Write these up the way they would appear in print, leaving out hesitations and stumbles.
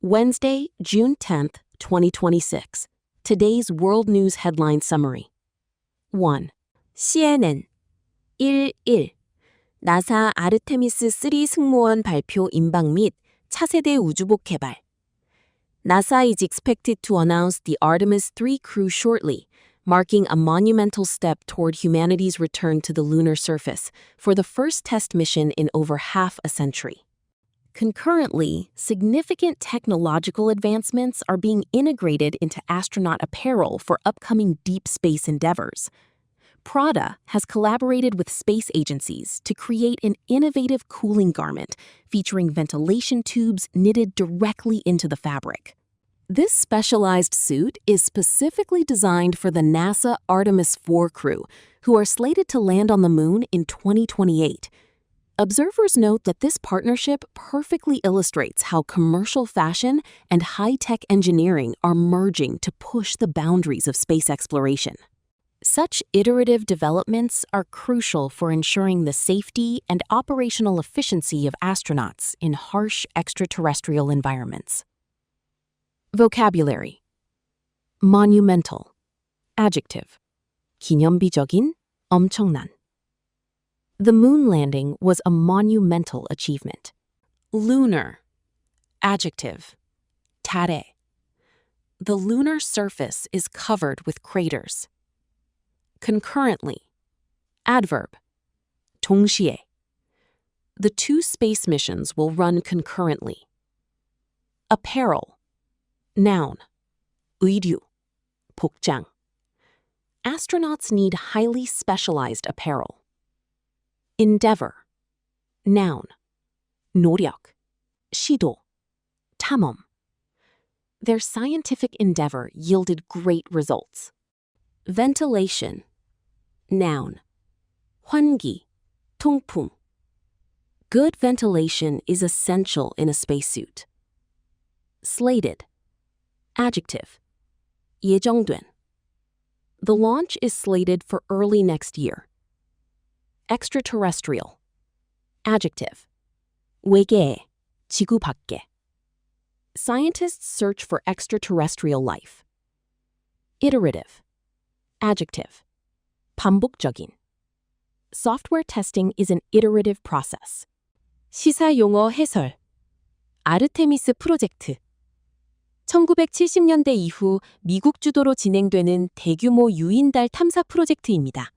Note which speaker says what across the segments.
Speaker 1: Wednesday, June 10th, 2026. Today's World News Headline Summary. 1. CNN 1.1 나사 아르테미스 3 승무원 발표 임박 및 차세대 우주복 개발. NASA is expected to announce the Artemis 3 crew shortly, marking a monumental step toward humanity's return to the lunar surface for the first test mission in over half a century. Concurrently, significant technological advancements are being integrated into astronaut apparel for upcoming deep space endeavors. Prada has collaborated with space agencies to create an innovative cooling garment featuring ventilation tubes knitted directly into the fabric. This specialized suit is specifically designed for the NASA Artemis 4 crew, who are slated to land on the moon in 2028. Observers note that this partnership perfectly illustrates how commercial fashion and high-tech engineering are merging to push the boundaries of space exploration. Such iterative developments are crucial for ensuring the safety and operational efficiency of astronauts in harsh extraterrestrial environments. Vocabulary. Monumental. Adjective. 기념비적인, 엄청난. The moon landing was a monumental achievement. Lunar. Adjective. 타래. The lunar surface is covered with craters. Concurrently. Adverb. 동시에. The two space missions will run concurrently. Apparel. Noun. 의류. 복장. Astronauts need highly specialized apparel. Endeavor. Noun. 노력. 시도. 탐험. Their scientific endeavor yielded great results. Ventilation. Noun. 환기. 통풍. Good ventilation is essential in a spacesuit. Slated. Adjective. 예정된. The launch is slated for early next year. Extraterrestrial. Adjective. 외계, 지구 밖에. Scientists search for extraterrestrial life. Iterative. Adjective. 반복적인. Software testing is an iterative process. 시사용어 해설. 아르테미스 프로젝트. 1970년대 이후 미국 주도로 진행되는 대규모 유인달 탐사 프로젝트입니다.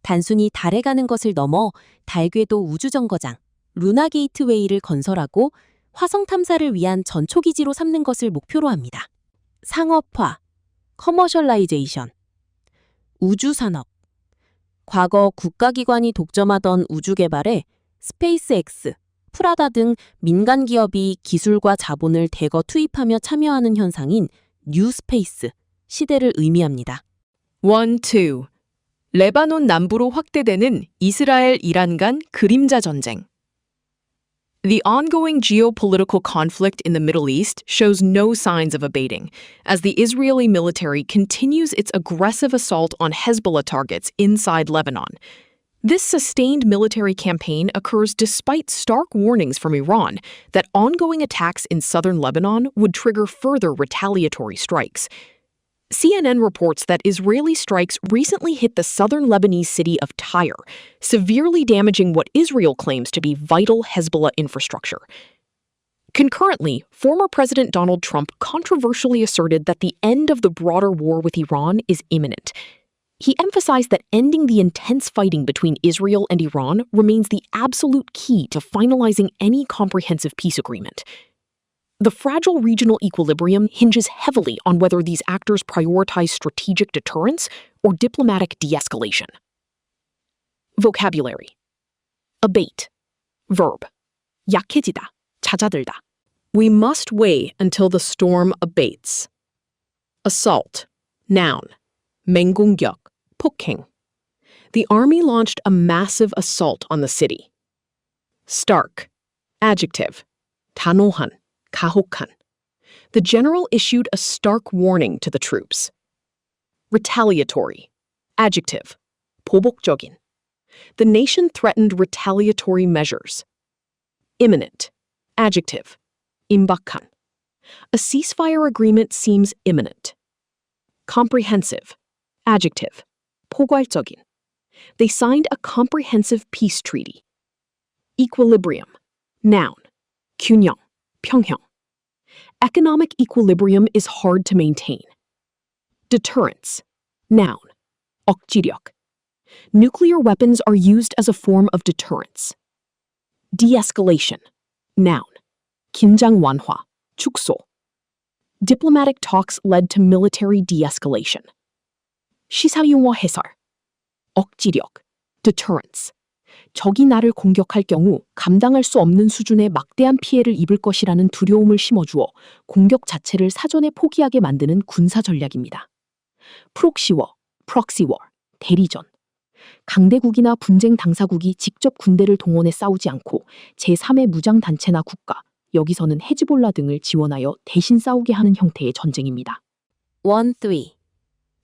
Speaker 1: 단순히 달에 가는 것을 넘어 달 궤도 우주정거장, 루나 게이트웨이를 건설하고 화성 탐사를 위한 전초기지로 삼는 것을 목표로 합니다. 상업화, 커머셜라이제이션. 우주산업. 과거 국가기관이 독점하던 우주 개발에 스페이스X, 프라다 등 민간 기업이 기술과 자본을 대거 투입하며 참여하는 현상인 뉴스페이스 시대를 의미합니다.
Speaker 2: 1-2. 레바논 남부로 확대되는 이스라엘-이란 간 그림자 전쟁. The ongoing geopolitical conflict in the Middle East shows no signs of abating, as the Israeli military continues its aggressive assault on Hezbollah targets inside Lebanon. This sustained military campaign occurs despite stark warnings from Iran that ongoing attacks in southern Lebanon would trigger further retaliatory strikes. CNN reports that Israeli strikes recently hit the southern Lebanese city of Tyre, severely damaging what Israel claims to be vital Hezbollah infrastructure. Concurrently, former President Donald Trump controversially asserted that the end of the broader war with Iran is imminent. He emphasized that ending the intense fighting between Israel and Iran remains the absolute key to finalizing any comprehensive peace agreement. The fragile regional equilibrium hinges heavily on whether these actors prioritize strategic deterrence or diplomatic de-escalation. Vocabulary. Abate. Verb. 약해지다, 잦아들다. We must wait until the storm abates. Assault. Noun. 맹공격, 폭행. The army launched a massive assault on the city. Stark. Adjective. 단호한, 가혹한. The general issued a stark warning to the troops. Retaliatory. Adjective. 보복적인. The nation threatened retaliatory measures. Imminent. Adjective. 임박한. A ceasefire agreement seems imminent. Comprehensive. Adjective. 포괄적인. They signed a comprehensive peace treaty. Equilibrium. Noun. 균형. 평형. Economic equilibrium is hard to maintain. Deterrence. Noun. 억지력. Nuclear weapons are used as a form of deterrence. De-escalation. Noun. 긴장 완화. 축소. Diplomatic talks led to military de-escalation. 시사용어 해설. 억지력. Deterrence. 적이 나를 공격할 경우 감당할 수 없는 수준의 막대한 피해를 입을 것이라는 두려움을 심어주어 공격 자체를 사전에 포기하게 만드는 군사 전략입니다. 프록시워, 프록시워, 대리전. 강대국이나 분쟁 당사국이 직접 군대를 동원해 싸우지 않고 제3의 무장단체나 국가, 여기서는 헤즈볼라 등을 지원하여 대신 싸우게 하는 형태의 전쟁입니다.
Speaker 1: 1.3.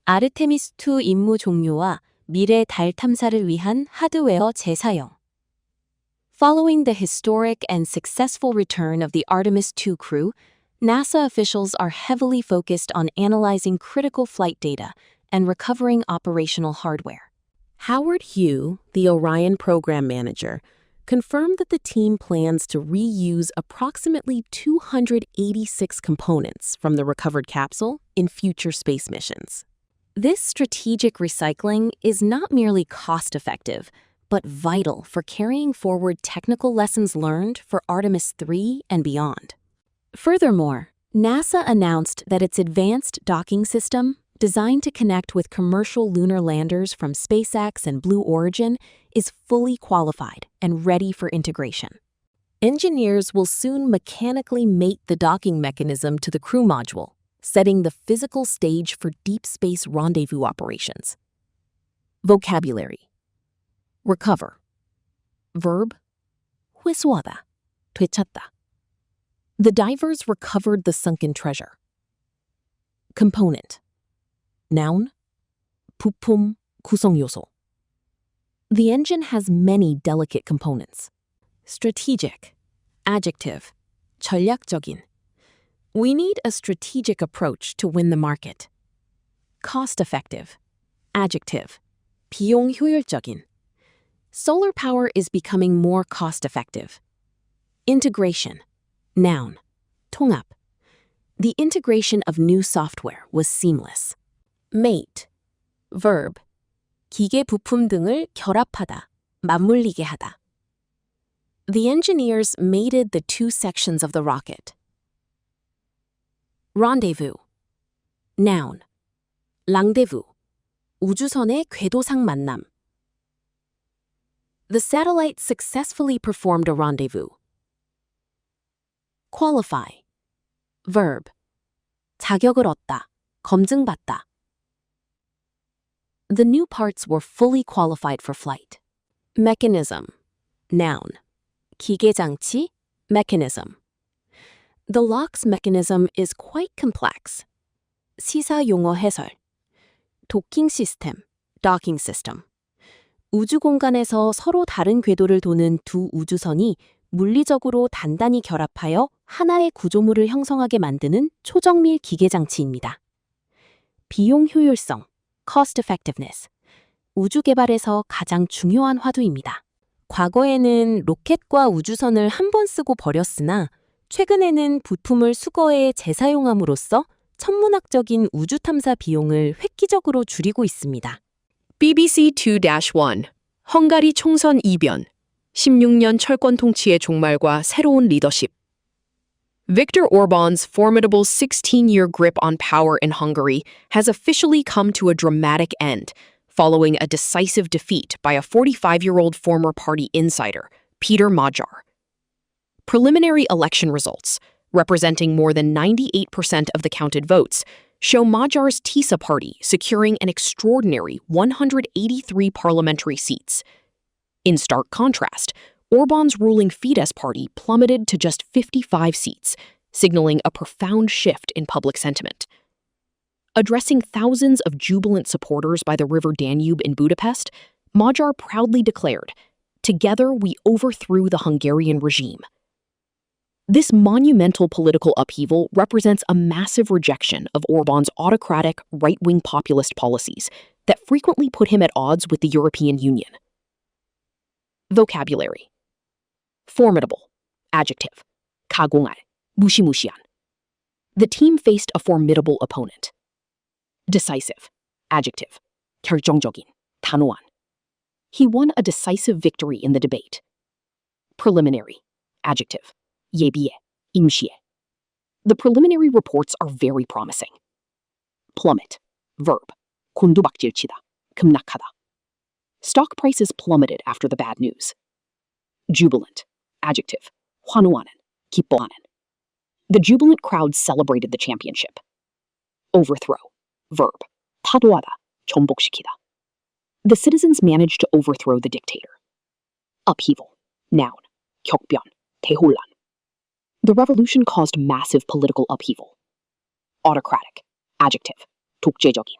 Speaker 1: 아르테미스2 임무 종료와 미래 달 탐사를 위한 하드웨어 재사용. Following the historic and successful return of the Artemis II crew, NASA officials are heavily focused on analyzing critical flight data and recovering operational hardware. Howard Hugh, the Orion program manager, confirmed that the team plans to reuse approximately 286 components from the recovered capsule in future space missions. This strategic recycling is not merely cost-effective, but vital for carrying forward technical lessons learned for Artemis III and beyond. Furthermore, NASA announced that its advanced docking system, designed to connect with commercial lunar landers from SpaceX and Blue Origin, is fully qualified and ready for integration. Engineers will soon mechanically mate the docking mechanism to the crew module, setting the physical stage for deep space rendezvous operations. Vocabulary. Recover. Verb. 회수하다. 되찾다. The divers recovered the sunken treasure. Component. Noun. 부품, 구성 요소. The engine has many delicate components. Strategic. Adjective. 전략적인. We need a strategic approach to win the market. Cost-effective. Adjective. 비용 효율적인. Solar power is becoming more cost-effective. Integration. Noun. 통합. The integration of new software was seamless. Mate. Verb. 기계 부품 등을 결합하다, 맞물리게 하다. The engineers mated the two sections of the rocket. Rendezvous. Noun. 랑데부. 우주선의 궤도상 만남. The satellite successfully performed a rendezvous. Qualify. Verb. 자격을 얻다, 검증받다. The new parts were fully qualified for flight. Mechanism. Noun. 기계장치, mechanism. The lock's mechanism is quite complex. 시사용어 해설. 도킹 시스템, docking system. 우주 공간에서 서로 다른 궤도를 도는 두 우주선이 물리적으로 단단히 결합하여 하나의 구조물을 형성하게 만드는 초정밀 기계장치입니다. 비용 효율성, cost effectiveness. 우주 개발에서 가장 중요한 화두입니다. 과거에는 로켓과 우주선을 한 번 쓰고 버렸으나 최근에는 부품을 수거해 재사용함으로써 천문학적인 우주 탐사 비용을 획기적으로 줄이고 있습니다.
Speaker 2: BBC 2-1 헝가리 총선 이변 16년 철권 통치의 종말과 새로운 리더십. Viktor Orban's formidable 16-year grip on power in Hungary has officially come to a dramatic end, following a decisive defeat by a 45-year-old former party insider, Peter Magyar. Preliminary election results, representing more than 98% of the counted votes, show Magyar's TISA party securing an extraordinary 183 parliamentary seats. In stark contrast, Orban's ruling Fidesz party plummeted to just 55 seats, signaling a profound shift in public sentiment. Addressing thousands of jubilant supporters by the River Danube in Budapest, Magyar proudly declared, "Together we overthrew the Hungarian regime." This monumental political upheaval represents a massive rejection of Orban's autocratic, right-wing populist policies that frequently put him at odds with the European Union. Vocabulary. Formidable. Adjective. 가공할. 무시무시한. The team faced a formidable opponent. Decisive. Adjective. 결정적인. 단호한. He won a decisive victory in the debate. Preliminary. Adjective. 예비해. 임시해. The preliminary reports are very promising. Plummet. Verb. 곤두박질치다. 급락하다. Stock prices plummeted after the bad news. Jubilant. Adjective. 환호하는. 기뻐하는. The jubilant crowd celebrated the championship. Overthrow. Verb. 타도하다. 전복시키다. The citizens managed to overthrow the dictator. Upheaval. Noun. 격변. 대혼란. The revolution caused massive political upheaval. Autocratic. Adjective. 독재적인.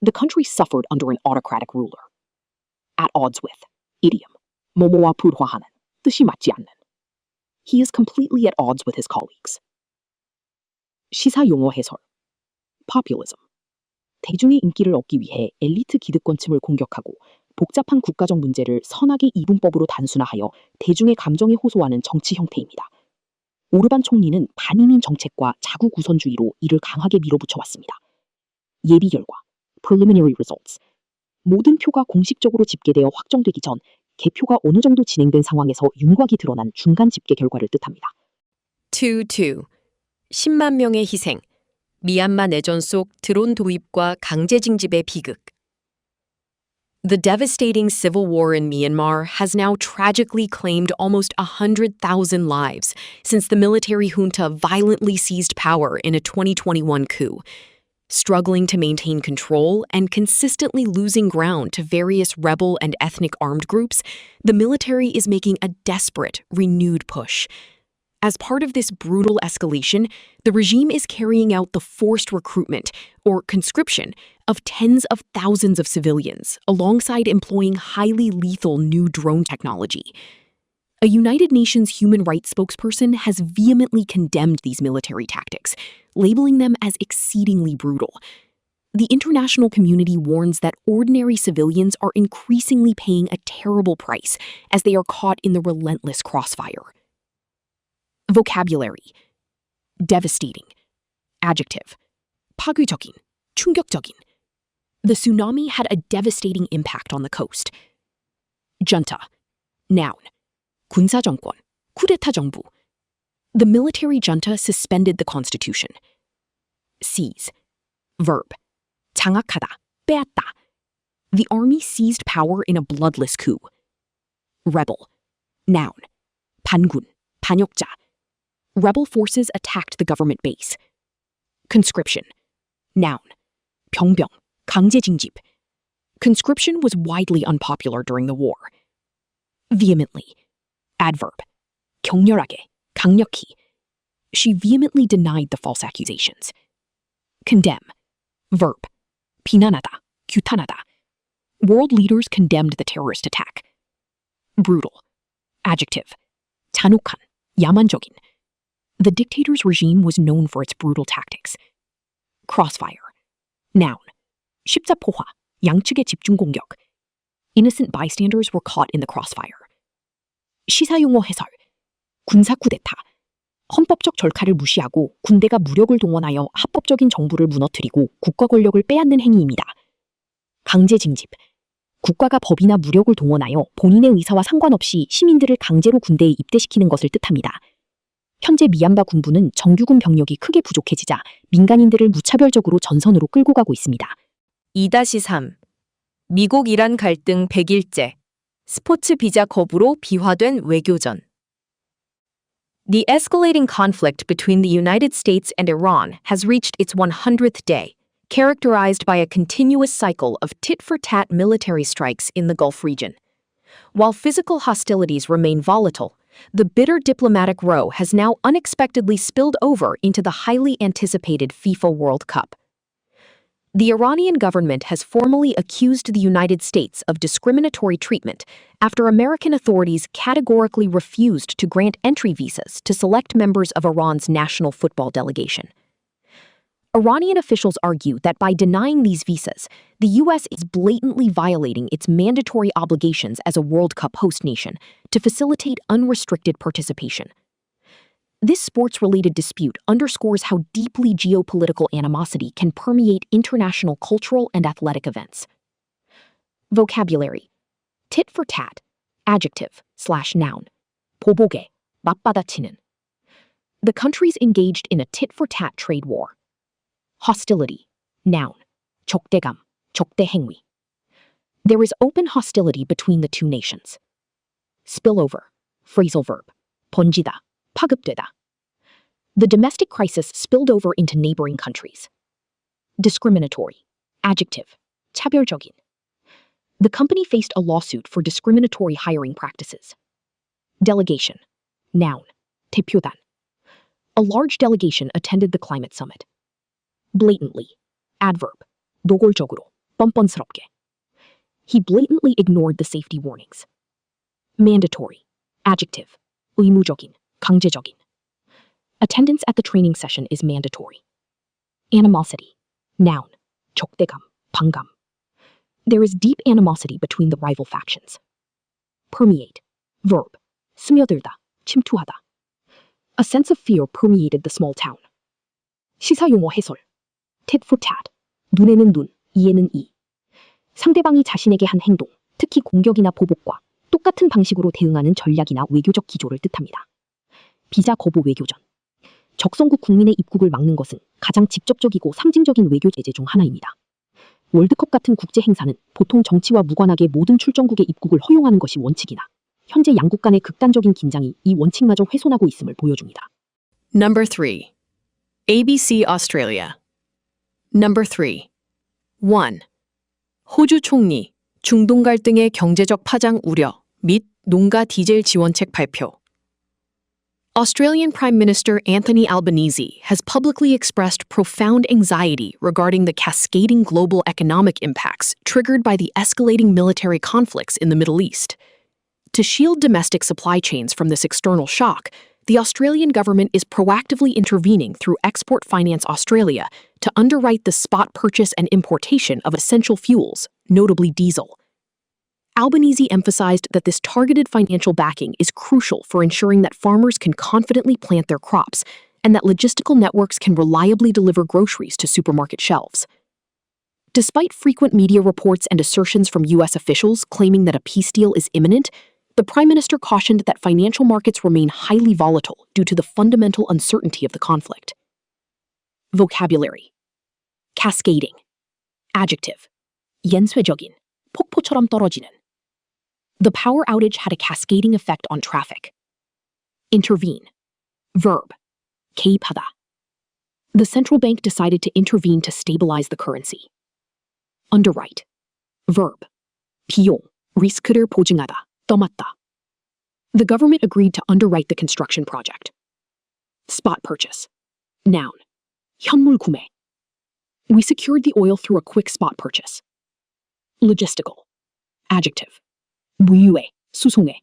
Speaker 2: The country suffered under an autocratic ruler. At odds with. Idiom. 뭐뭐와 불화하는. 뜻이 맞지 않는. He is completely at odds with his colleagues. 시사 용어 해설. Populism. 대중의 인기를 얻기 위해 엘리트 기득권층을 공격하고 복잡한 국가적 문제를 선악의 이분법으로 단순화하여 대중의 감정에 호소하는 정치 형태입니다. 오르반 총리는 반이민 정책과 자국 우선주의로 이를 강하게 밀어붙여왔습니다. 예비 결과, preliminary results. 모든 표가 공식적으로 집계되어 확정되기 전 개표가 어느 정도 진행된 상황에서 윤곽이 드러난 중간 집계 결과를 뜻합니다.
Speaker 1: 2.2. 10만 명의 희생. 미얀마 내전 속 드론 도입과 강제 징집의 비극. The devastating civil war in Myanmar has now tragically claimed almost 100,000 lives since the military junta violently seized power in a 2021 coup. Struggling to maintain control and consistently losing ground to various rebel and ethnic armed groups, the military is making a desperate, renewed push. As part of this brutal escalation, the regime is carrying out the forced recruitment, or conscription, of tens of thousands of civilians, alongside employing highly lethal new drone technology. A United Nations human rights spokesperson has vehemently condemned these military tactics, labeling them as exceedingly brutal. The international community warns that ordinary civilians are increasingly paying a terrible price as they are caught in the relentless crossfire. Vocabulary. Devastating. Adjective. 파괴적인, 충격적인. The tsunami had a devastating impact on the coast. Junta. Noun. 군사정권, 쿠데타 정부. The military junta suspended the constitution. Seize. Verb. 장악하다, 빼앗다. The army seized power in a bloodless coup. Rebel. Noun. 반군, 반역자. Rebel forces attacked the government base. Conscription. Noun. 병병, 강제 징집. Conscription was widely unpopular during the war. Vehemently. Adverb. 격렬하게, 강력히. She vehemently denied the false accusations. Condemn. Verb. 비난하다, 규탄하다. World leaders condemned the terrorist attack. Brutal. Adjective. 잔혹한, 야만적인. The dictator's regime was known for its brutal tactics. Crossfire. Noun. 십자포화, 양측의 집중 공격. Innocent bystanders were caught in the crossfire. 시사용어 해설. 군사 쿠데타. 헌법적 절차를 무시하고 군대가 무력을 동원하여 합법적인 정부를 무너뜨리고 국가 권력을 빼앗는 행위입니다. 강제 징집. 국가가 법이나 무력을 동원하여 본인의 의사와 상관없이 시민들을 강제로 군대에 입대시키는 것을 뜻합니다. 현재 미얀마 군부는 정규군 병력이 크게 부족해지자 민간인들을 무차별적으로 전선으로 끌고 가고 있습니다. 2-3. 미국-이란 갈등 100일째. 스포츠 비자 거부로 비화된 외교전. The escalating conflict between the United States and Iran has reached its 100th day, characterized by a continuous cycle of tit-for-tat military strikes in the Gulf region. While physical hostilities remain volatile, the bitter diplomatic row has now unexpectedly spilled over into the highly anticipated FIFA World Cup. The Iranian government has formally accused the United States of discriminatory treatment after American authorities categorically refused to grant entry visas to select members of Iran's national football delegation. Iranian officials argue that by denying these visas, the U.S. is blatantly violating its mandatory obligations as a World Cup host nation to facilitate unrestricted participation. This sports-related dispute underscores how deeply geopolitical animosity can permeate international cultural and athletic events. Vocabulary. Tit for tat, adjective/noun. 보복에, 맞받아치는. The countries engaged in a tit-for-tat trade war. Hostility, noun. 적대감, 적대행위. There is open hostility between the two nations. Spillover, phrasal verb. 번지다, 파급되다. The domestic crisis spilled over into neighboring countries. Discriminatory, adjective. 차별적인. The company faced a lawsuit for discriminatory hiring practices. Delegation, noun. 대표단. A large delegation attended the climate summit. Blatantly, adverb. 노골적으로, 뻔뻔스럽게. He blatantly ignored the safety warnings. Mandatory, adjective. 의무적인, 강제적인. Attendance at the training session is mandatory. Animosity, noun. 적대감, 반감. There is deep animosity between the rival factions. Permeate, verb. 스며들다, 침투하다. A sense of fear permeated the small town. 시사용어 해설. Tit for tat. 눈에는 눈, 이에는 이. 상대방이 자신에게 한 행동, 특히 공격이나 보복과 똑같은 방식으로 대응하는 전략이나 외교적 기조를 뜻합니다. 비자 거부 외교전. 적성국 국민의 입국을 막는 것은 가장 직접적이고 상징적인 외교 제재 중 하나입니다. 월드컵 같은 국제 행사는 보통 정치와 무관하게 모든 출전국의 입국을 허용하는 것이 원칙이나 현재 양국 간의 극단적인 긴장이 이 원칙마저 훼손하고 있음을 보여줍니다.
Speaker 2: Number 3. ABC Australia. Number 3. 1. 호주 총리, 중동 갈등의 경제적 파장 우려 및 농가 디젤 지원책 발표. Australian Prime Minister Anthony Albanese has publicly expressed profound anxiety regarding the cascading global economic impacts triggered by the escalating military conflicts in the Middle East. To shield domestic supply chains from this external shock, the Australian government is proactively intervening through Export Finance Australia to underwrite the spot purchase and importation of essential fuels, notably diesel. Albanese emphasized that this targeted financial backing is crucial for ensuring that farmers can confidently plant their crops and that logistical networks can reliably deliver groceries to supermarket shelves. Despite frequent media reports and assertions from U.S. officials claiming that a peace deal is imminent, the Prime Minister cautioned that financial markets remain highly volatile due to the fundamental uncertainty of the conflict. Vocabulary. Cascading. Adjective. 연쇄적인, 폭포처럼 떨어지는. The power outage had a cascading effect on traffic. Intervene. Verb. 개입하다. The central bank decided to intervene to stabilize the currency. Underwrite. Verb. 비용, 리스크를 보증하다, 떠맡다. The government agreed to underwrite the construction project. Spot purchase. Noun. 현물 구매. We secured the oil through a quick spot purchase. Logistical. Adjective. 무유해, 수송해.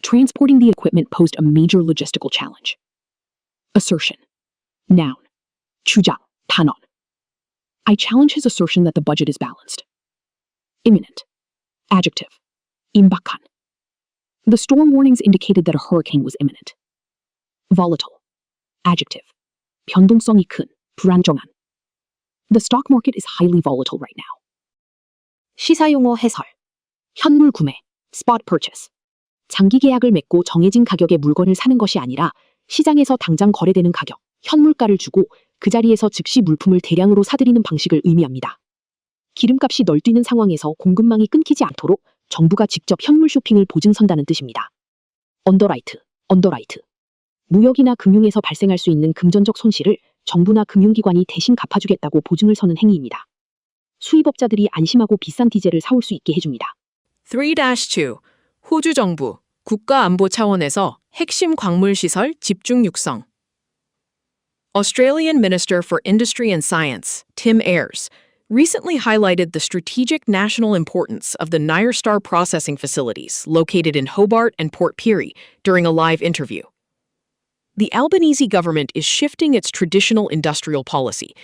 Speaker 2: Transporting the equipment posed a major logistical challenge. Assertion. Noun. 주장, 단언. I challenge his assertion that the budget is balanced. Imminent. Adjective. 임박한. The storm warnings indicated that a hurricane was imminent. Volatile. Adjective. 변동성이 큰, 불안정한. The stock market is highly volatile right now. 시사용어 해설. 현물 구매, spot purchase. 장기 계약을 맺고 정해진 가격의 물건을 사는 것이 아니라 시장에서 당장 거래되는 가격, 현물가를 주고 그 자리에서 즉시 물품을 대량으로 사들이는 방식을 의미합니다. 기름값이 널뛰는 상황에서 공급망이 끊기지 않도록 정부가 직접 현물 쇼핑을 보증선다는 뜻입니다. 언더라이트. 무역이나 금융에서 발생할 수 있는 금전적 손실을 정부나 금융기관이 대신 갚아주겠다고 보증을 서는 행위입니다. 수입업자들이 안심하고 비싼 디젤을 사올 수 있게 해줍니다. 3-2. 호주 정부, 국가안보 차원에서 핵심 광물시설 집중 육성. Australian Minister for Industry and Science, Tim Ayres, recently highlighted the strategic national importance of the Nyrstar processing facilities located in Hobart and Port Pirie during a live interview. The Albanese government is shifting its traditional industrial policy.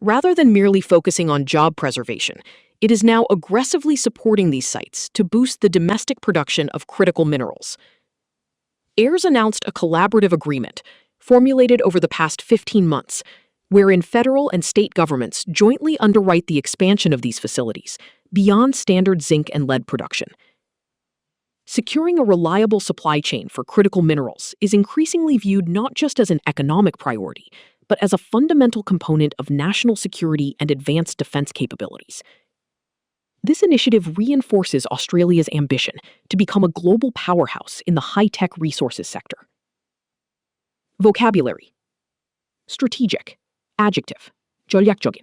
Speaker 2: Rather than merely focusing on job preservation, it is now aggressively supporting these sites to boost the domestic production of critical minerals. Ayres announced a collaborative agreement, formulated over the past 15 months, wherein federal and state governments jointly underwrite the expansion of these facilities beyond standard zinc and lead production. Securing a reliable supply chain for critical minerals is increasingly viewed not just as an economic priority, but as a fundamental component of national security and advanced defense capabilities. This initiative reinforces Australia's ambition to become a global powerhouse in the high-tech resources sector. Vocabulary. Strategic. Adjective. 전략적인.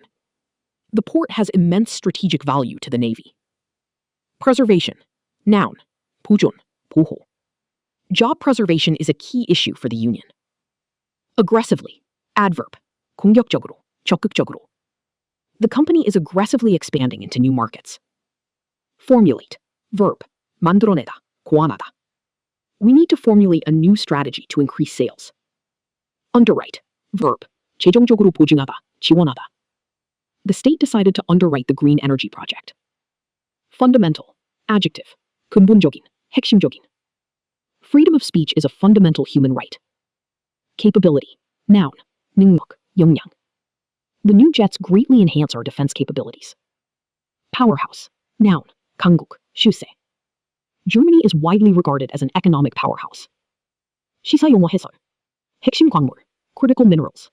Speaker 2: The port has immense strategic value to the Navy. Preservation. Noun. 보존, 보호. Job preservation is a key issue for the Union. Aggressively. Adverb. 공격적으로, 적극적으로. The company is aggressively expanding into new markets. Formulate. Verb. 만들어내다, 고안하다. We need to formulate a new strategy to increase sales. Underwrite. Verb. 재정적으로 보증하다, 지원하다. The state decided to underwrite the green energy project. Fundamental. Adjective. 근본적인, 핵심적인. Freedom of speech is a fundamental human right. Capability. Noun. 능력, 역량. The new jets greatly enhance our defense capabilities. Powerhouse. Noun. 강국, 시세. Germany is widely regarded as an economic powerhouse. 시사 용어 해설. 핵심 광물, critical minerals.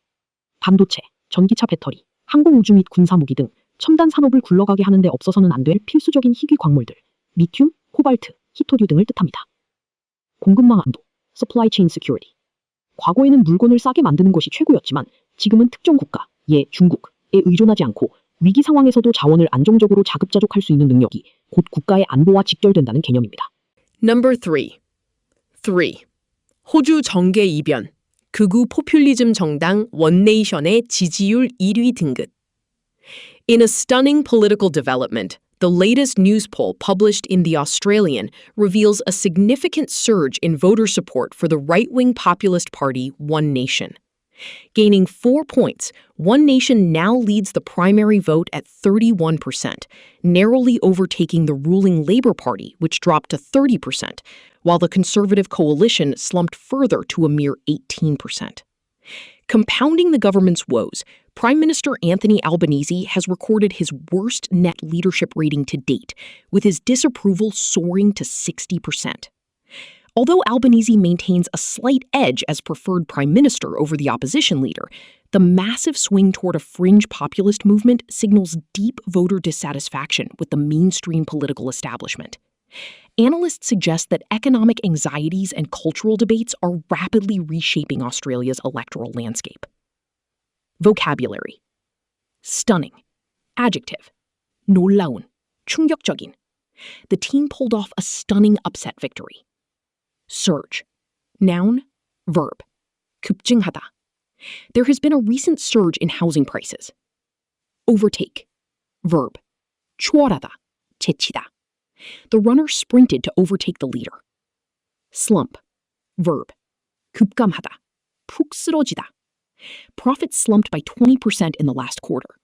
Speaker 2: 반도체, 전기차 배터리, 항공우주 및 군사무기 등 첨단 산업을 굴러가게 하는 데 없어서는 안 될 필수적인 희귀 광물들, 리튬, 코발트, 히토류 등을 뜻합니다. 공급망 안보, supply chain security. 과거에는 물건을 싸게 만드는 것이 최고였지만 지금은 특정 국가, 예 중국에 의존하지 않고 위기 상황에서도 자원을 안정적으로 자급자족할 수 있는 능력이 곧 국가의 안보와 직결된다는 개념입니다. Number 3. 호주 정계 이변. 극우 포퓰리즘 정당 원네이션의 지지율 1위 등극. In a stunning political development, the latest news poll published in The Australian reveals a significant surge in voter support for the right-wing populist party One Nation. Gaining 4 points, One Nation now leads the primary vote at 31%, narrowly overtaking the ruling Labour Party, which dropped to 30%, while the Conservative coalition slumped further to a mere 18%. Compounding the government's woes, Prime Minister Anthony Albanese has recorded his worst net leadership rating to date, with his disapproval soaring to 60%. Although Albanese maintains a slight edge as preferred prime minister over the opposition leader, the massive swing toward a fringe populist movement signals deep voter dissatisfaction with the mainstream political establishment. Analysts suggest that economic anxieties and cultural debates are rapidly reshaping Australia's electoral landscape. Vocabulary. Stunning. Adjective. 놀라운, 충격적인. The team pulled off a stunning upset victory. Surge. Noun. Verb. 급증하다. There has been a recent surge in housing prices. Overtake. Verb. 추월하다, 제치다. The runner sprinted to overtake the leader. Slump. Verb. 급감하다, 푹 쓰러지다. Profits slumped by 20% in the last quarter.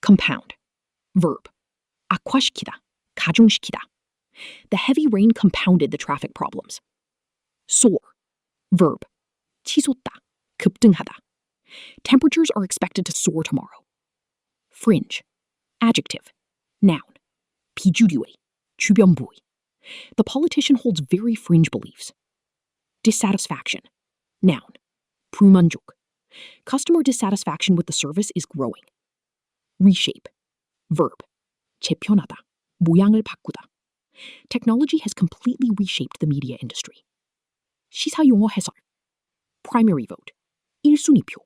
Speaker 2: Compound. Verb. 악화시키다, 가중시키다. The heavy rain compounded the traffic problems. Soar. Verb. 치솟다, 급등하다. Temperatures are expected to soar tomorrow. Fringe. Adjective. Noun. 비주류의, 주변부의. The politician holds very fringe beliefs. Dissatisfaction. Noun. 불만족. Customer dissatisfaction with the service is growing. Reshape. Verb. 재편하다, 모양을 바꾸다. Technology has completely reshaped the media industry. 시사 용어 해설. Primary vote. 1순위표.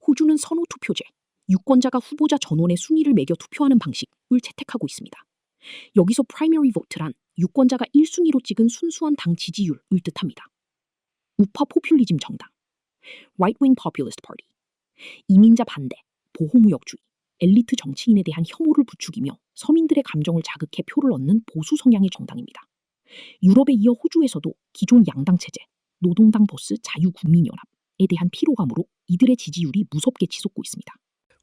Speaker 2: 호주는 선호 투표제, 유권자가 후보자 전원의 순위를 매겨 투표하는 방식을 채택하고 있습니다. 여기서 primary vote란 유권자가 1순위로 찍은 순수한 당 지지율을 뜻합니다. 우파 포퓰리즘 정당, right-wing populist party, 이민자 반대, 보호무역주의,
Speaker 3: 엘리트 정치인에 대한 혐오를 부추기며 서민들의 감정을 자극해 표를 얻는 보수 성향의 정당입니다. 유럽에 이어 호주에서도 기존 양당 체제, 노동당 보스 자유국민연합에 대한 피로감으로 이들의 지지율이 무섭게 치솟고 있습니다.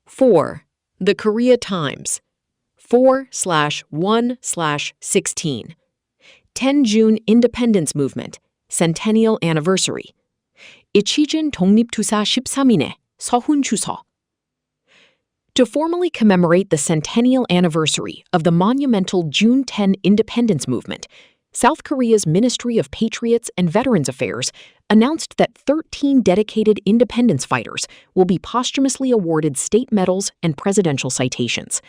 Speaker 2: 4. The Korea Times 4/1/16 10 June Independence Movement Centennial Anniversary 이치준 독립투사 13인의 서훈 주서 To formally commemorate the centennial anniversary of the monumental June 10 independence movement, South Korea's Ministry of Patriots and Veterans Affairs announced that 13 dedicated independence fighters will be posthumously awarded state medals and presidential citations.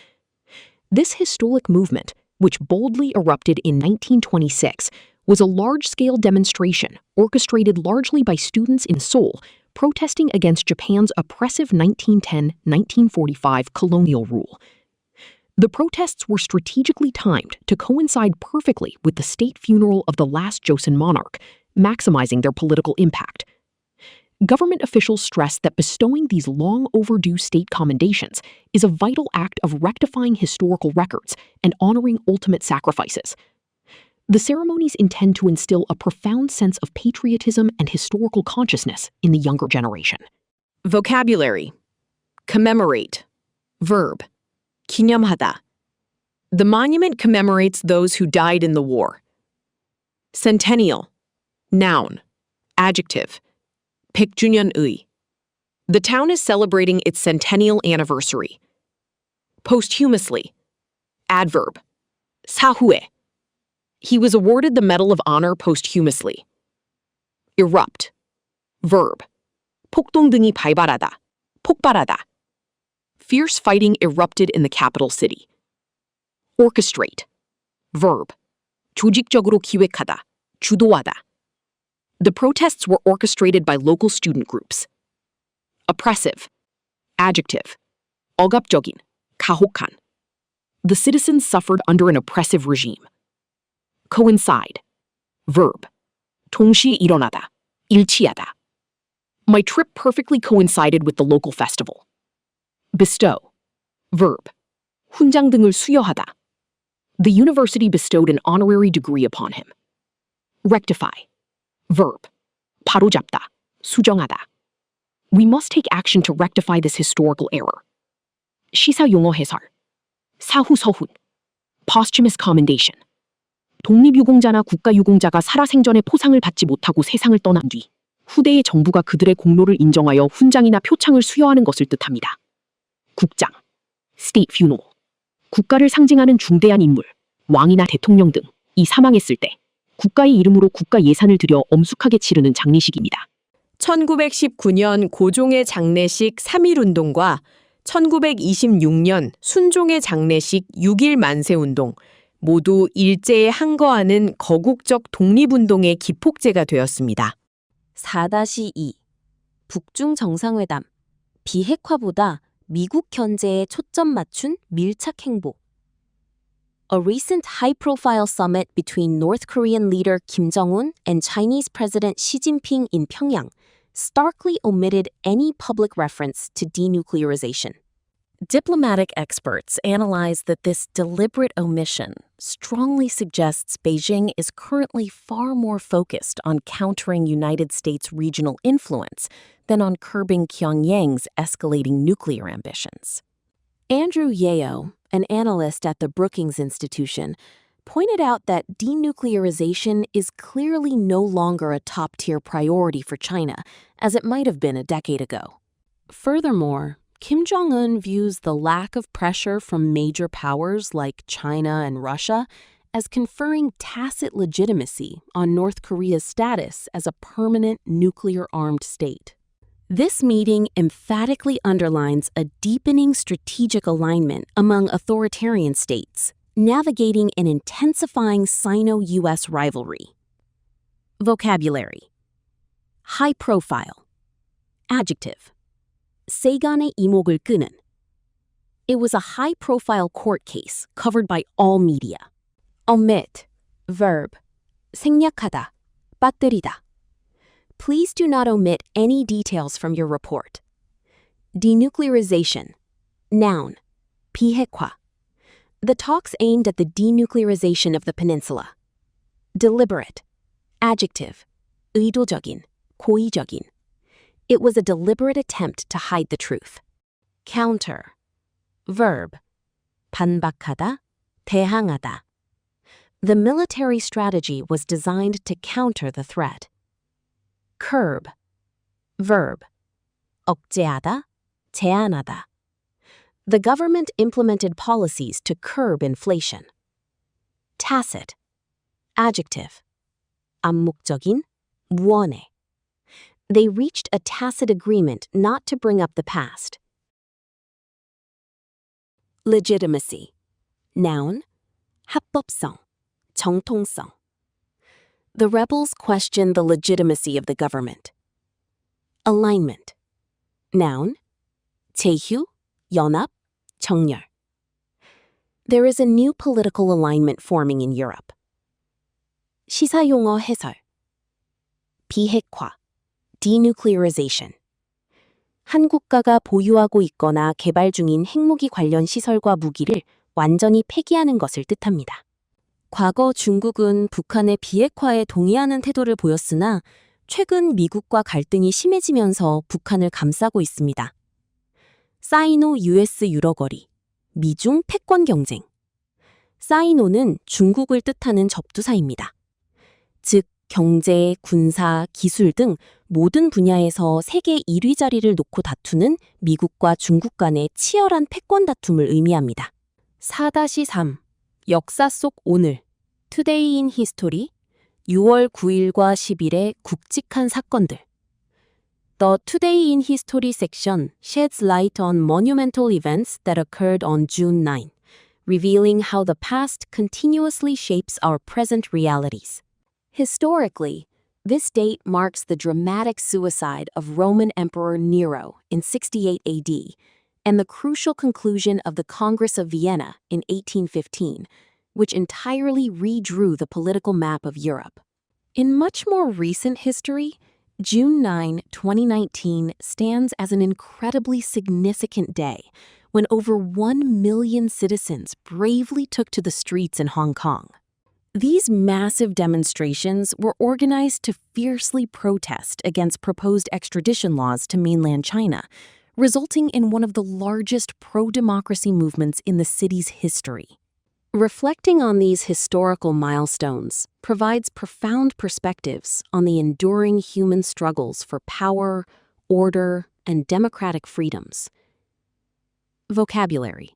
Speaker 2: This historic movement, which boldly erupted in 1926, was a large-scale demonstration orchestrated largely by students in Seoul protesting against Japan's oppressive 1910-1945 colonial rule. The protests were strategically timed to coincide perfectly with the state funeral of the last Joseon monarch, maximizing their political impact. Government officials stressed that bestowing these long overdue state commendations is a vital act of rectifying historical records and honoring ultimate sacrifices. The ceremonies intend to instill a profound sense of patriotism and historical consciousness in the younger generation. Vocabulary. Commemorate. Verb. 기념하다. The monument commemorates those who died in the war. Centennial. Noun. Adjective. 100주년의. The town is celebrating its centennial anniversary. Posthumously. Adverb. 사후에. He was awarded the Medal of Honor posthumously. Erupt. Verb. 폭동등이 발발하다. 폭발하다. Fierce fighting erupted in the capital city. Orchestrate. Verb. 조직적으로 기획하다. 주도하다. The protests were orchestrated by local student groups. Oppressive. Adjective. 억압적인. 가혹한. The citizens suffered under an oppressive regime. Coincide. Verb. 동시 일어나다. 일치하다. My trip perfectly coincided with the local festival. Bestow. Verb. 훈장 등을 수여하다. The university bestowed an honorary degree upon him. Rectify. Verb. 바로잡다. 수정하다. We must take action to rectify this historical error. 시사 용어 해설. 사후 서훈. Posthumous commendation. 독립유공자나 국가유공자가 살아생전에 포상을 받지 못하고 세상을 떠난 뒤 후대의 정부가 그들의 공로를 인정하여 훈장이나 표창을 수여하는 것을 뜻합니다. 국장, state funeral, 국가를 상징하는 중대한 인물, 왕이나 대통령 등이 사망했을 때 국가의 이름으로 국가 예산을 들여 엄숙하게 치르는 장례식입니다. 1919년 고종의 장례식 3.1운동과 1926년 순종의 장례식 6.1 만세운동, 모두 일제에 항거하는 거국적 독립운동의 기폭제가 되었습니다.
Speaker 1: 4-2 북중 정상회담 비핵화보다 미국 견제에 초점 맞춘 밀착 행보. A recent high-profile summit between North Korean leader Kim Jong-un and Chinese President Xi Jinping in Pyongyang starkly omitted any public reference to denuclearization. Diplomatic experts analyze that this deliberate omission strongly suggests Beijing is currently far more focused on countering United States regional influence than on curbing Pyongyang's escalating nuclear ambitions. Andrew Yeo, an analyst at the Brookings Institution, pointed out that denuclearization is clearly no longer a top-tier priority for China, as it might have been a decade ago. Furthermore, Kim Jong-un views the lack of pressure from major powers like China and Russia as conferring tacit legitimacy on North Korea's status as a permanent nuclear-armed state. This meeting emphatically underlines a deepening strategic alignment among authoritarian states, navigating an intensifying Sino-US rivalry. Vocabulary. High profile. Adjective. 세간의 이목을 끄는. It was a high-profile court case covered by all media. Omit. Verb. 생략하다. 빠뜨리다. Please do not omit any details from your report. Denuclearization. Noun. 비핵화. The talks aimed at the denuclearization of the peninsula. Deliberate. Adjective. 의도적인, 고의적인. It was a deliberate attempt to hide the truth. Counter. Verb. 반박하다, 대항하다. The military strategy was designed to counter the threat. Curb. Verb. 억제하다, 제한하다. The government implemented policies to curb inflation. Tacit. Adjective. 암묵적인, 무언해. They reached a tacit agreement not to bring up the past. Legitimacy. Noun. 합법성, 정통성. The rebels questioned the legitimacy of the government. Alignment. Noun. 제휴, 연합, 정렬. There is a new political alignment forming in Europe. 시사용어 해설. 비핵화, denuclearization. 한 국가가 보유하고 있거나 개발 중인 핵무기 관련 시설과 무기를 완전히 폐기하는 것을 뜻합니다. 과거 중국은 북한의 비핵화에 동의하는 태도를 보였으나 최근 미국과 갈등이 심해지면서 북한을 감싸고 있습니다. 사이노 US 유러 거리, 미중 패권 경쟁. 사이노는 중국을 뜻하는 접두사입니다. 즉, 경제, 군사, 기술 등 모든 분야에서 세계 1위 자리를 놓고 다투는 미국과 중국 간의 치열한 패권 다툼을 의미합니다. 4-3 역사 속 오늘 Today in History 6월 9일과 10일의 굵직한 사건들. The Today in History section sheds light on monumental events that occurred on June 9, revealing how the past continuously shapes our present realities. Historically, this date marks the dramatic suicide of Roman Emperor Nero in 68 AD and the crucial conclusion of the Congress of Vienna in 1815, which entirely redrew the political map of Europe. In much more recent history, June 9, 2019 stands as an incredibly significant day when over 1 million citizens bravely took to the streets in Hong Kong. These massive demonstrations were organized to fiercely protest against proposed extradition laws to mainland China, resulting in one of the largest pro-democracy movements in the city's history. Reflecting on these historical milestones provides profound perspectives on the enduring human struggles for power, order, and democratic freedoms. Vocabulary.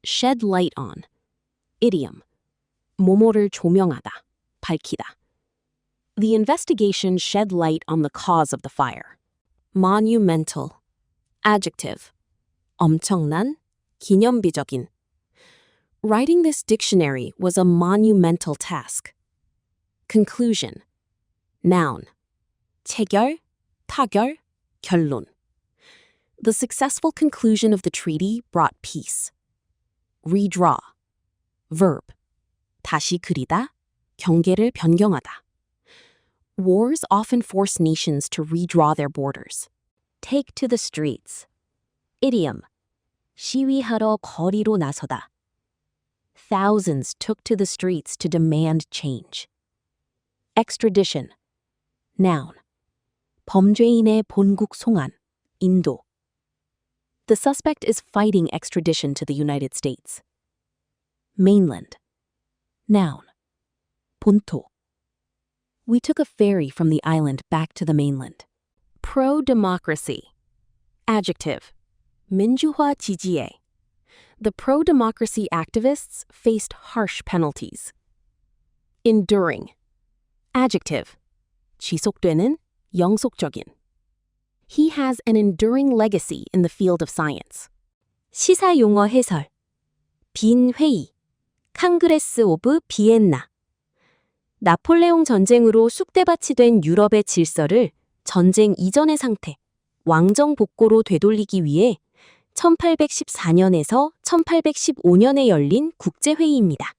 Speaker 1: Shed light on. Idiom. 뭐뭐를 조명하다, 밝히다. The investigation shed light on the cause of the fire. Monumental. Adjective. 엄청난, 기념비적인. Writing this dictionary was a monumental task. Conclusion. Noun. 체결, 타결, 결론. The successful conclusion of the treaty brought peace. Redraw. Verb. 다시 그리다, 경계를 변경하다. Wars often force nations to redraw their borders. Take to the streets. Idiom. 시위하러 거리로 나서다. Thousands took to the streets to demand change. Extradition. Noun. 범죄인의 본국 송환, 인도. The suspect is fighting extradition to the United States. Mainland. Noun. 본토. We took a ferry from the island back to the mainland. Pro-democracy. Adjective. 민주화 지지에. The pro-democracy activists faced harsh penalties. Enduring. Adjective. 지속되는, 영속적인. He has an enduring legacy in the field of science. 시사용어 해설. 빈 회의. 칸그레스 오브 비엔나. 나폴레옹 전쟁으로 쑥대밭이 된 유럽의 질서를 전쟁 이전의 상태, 왕정 복고로 되돌리기 위해 1814년에서 1815년에 열린 국제회의입니다.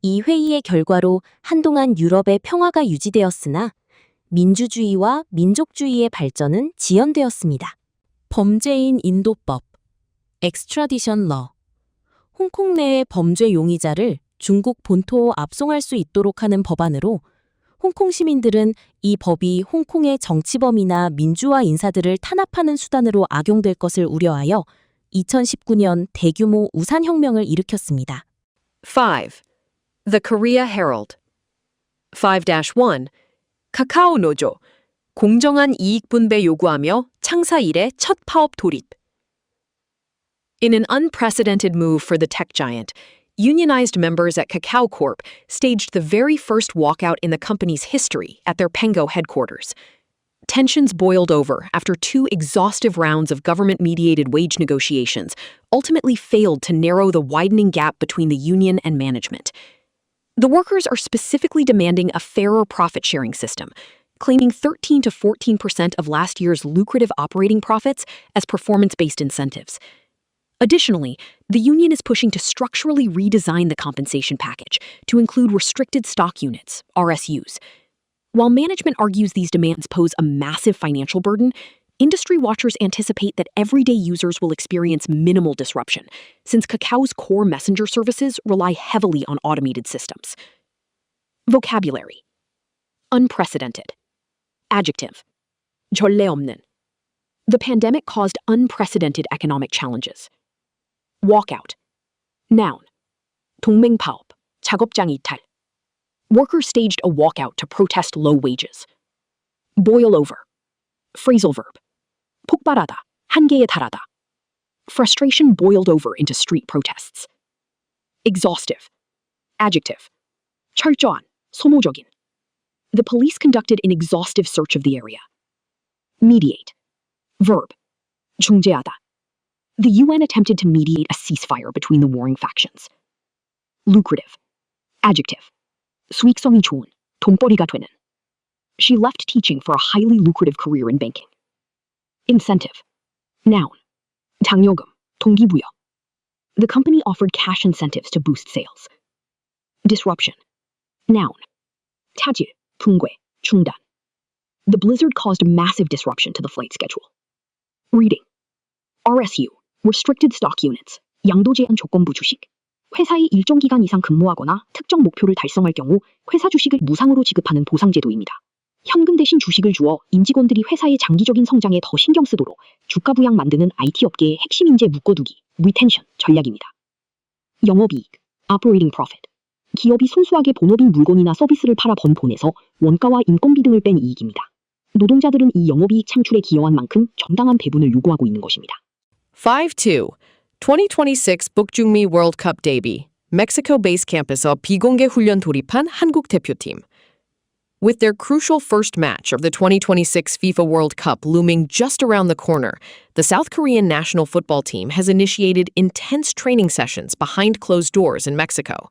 Speaker 1: 이 회의의 결과로 한동안 유럽의 평화가 유지되었으나 민주주의와 민족주의의 발전은 지연되었습니다. 범죄인 인도법. extradition law. 홍콩 내의 범죄 용의자를 중국 본토로 압송할 수 있도록 하는 법안으로 홍콩 시민들은 이 법이 홍콩의 정치범이나 민주화 인사들을 탄압하는 수단으로 악용될 것을 우려하여 2019년 대규모 우산혁명을 일으켰습니다.
Speaker 2: 5. The Korea Herald. 5-1. 카카오 노조. 공정한 이익 분배 요구하며 창사 이래 첫 파업 돌입. In an unprecedented move for the tech giant, unionized members at Kakao Corp staged the very first walkout in the company's history at their Pengo headquarters. Tensions boiled over after 2 exhaustive rounds of government-mediated wage negotiations ultimately failed to narrow the widening gap between the union and management. The workers are specifically demanding a fairer profit-sharing system, claiming 13 to 14% of last year's lucrative operating profits as performance-based incentives. Additionally, the union is pushing to structurally redesign the compensation package to include restricted stock units, RSUs. While management argues these demands pose a massive financial burden, industry watchers anticipate that everyday users will experience minimal disruption, since Kakao's core messenger services rely heavily on automated systems. Vocabulary. Unprecedented. Adjective. 전례 없는. The pandemic caused unprecedented economic challenges. Walkout. Noun. 동맹파업. 작업장 이탈. Workers staged a walkout to protest low wages. Boil over. Phrasal verb. 폭발하다. 한계에 달하다. Frustration boiled over into street protests. Exhaustive. Adjective. 철저한. 소모적인. The police conducted an exhaustive search of the area. Mediate. Verb. 중재하다. The UN attempted to mediate a ceasefire between the warring factions. Lucrative. Adjective. 수익성이 좋은, 돈벌이가 되는. She left teaching for a highly lucrative career in banking. Incentive. Noun. 장려금, 동기부여. The company offered cash incentives to boost sales. Disruption. Noun. 타질, 붕괴, 중단. The blizzard caused massive disruption to the flight schedule. Reading. RSU. Restricted stock units, 양도 제한 조건부 주식. 회사에 일정 기간 이상 근무하거나 특정 목표를 달성할 경우 회사 주식을 무상으로 지급하는 보상제도입니다. 현금 대신 주식을 주어 임직원들이 회사의 장기적인 성장에 더 신경 쓰도록 주가 부양 만드는 IT 업계의 핵심 인재 묶어두기, retention 전략입니다. 영업이익, operating profit. 기업이 순수하게 본업인 물건이나 서비스를 팔아 번 돈에서 원가와 인건비 등을 뺀 이익입니다. 노동자들은 이 영업이익 창출에 기여한 만큼 정당한 배분을 요구하고 있는 것입니다. 5-2. 2026 북중미 World Cup debut. 멕시코 베이스 캠프에서 비공개 훈련 돌입한 한국 대표팀. With their crucial first match of the 2026 FIFA World Cup looming just around the corner, the South Korean national football team has initiated intense training sessions behind closed doors in Mexico.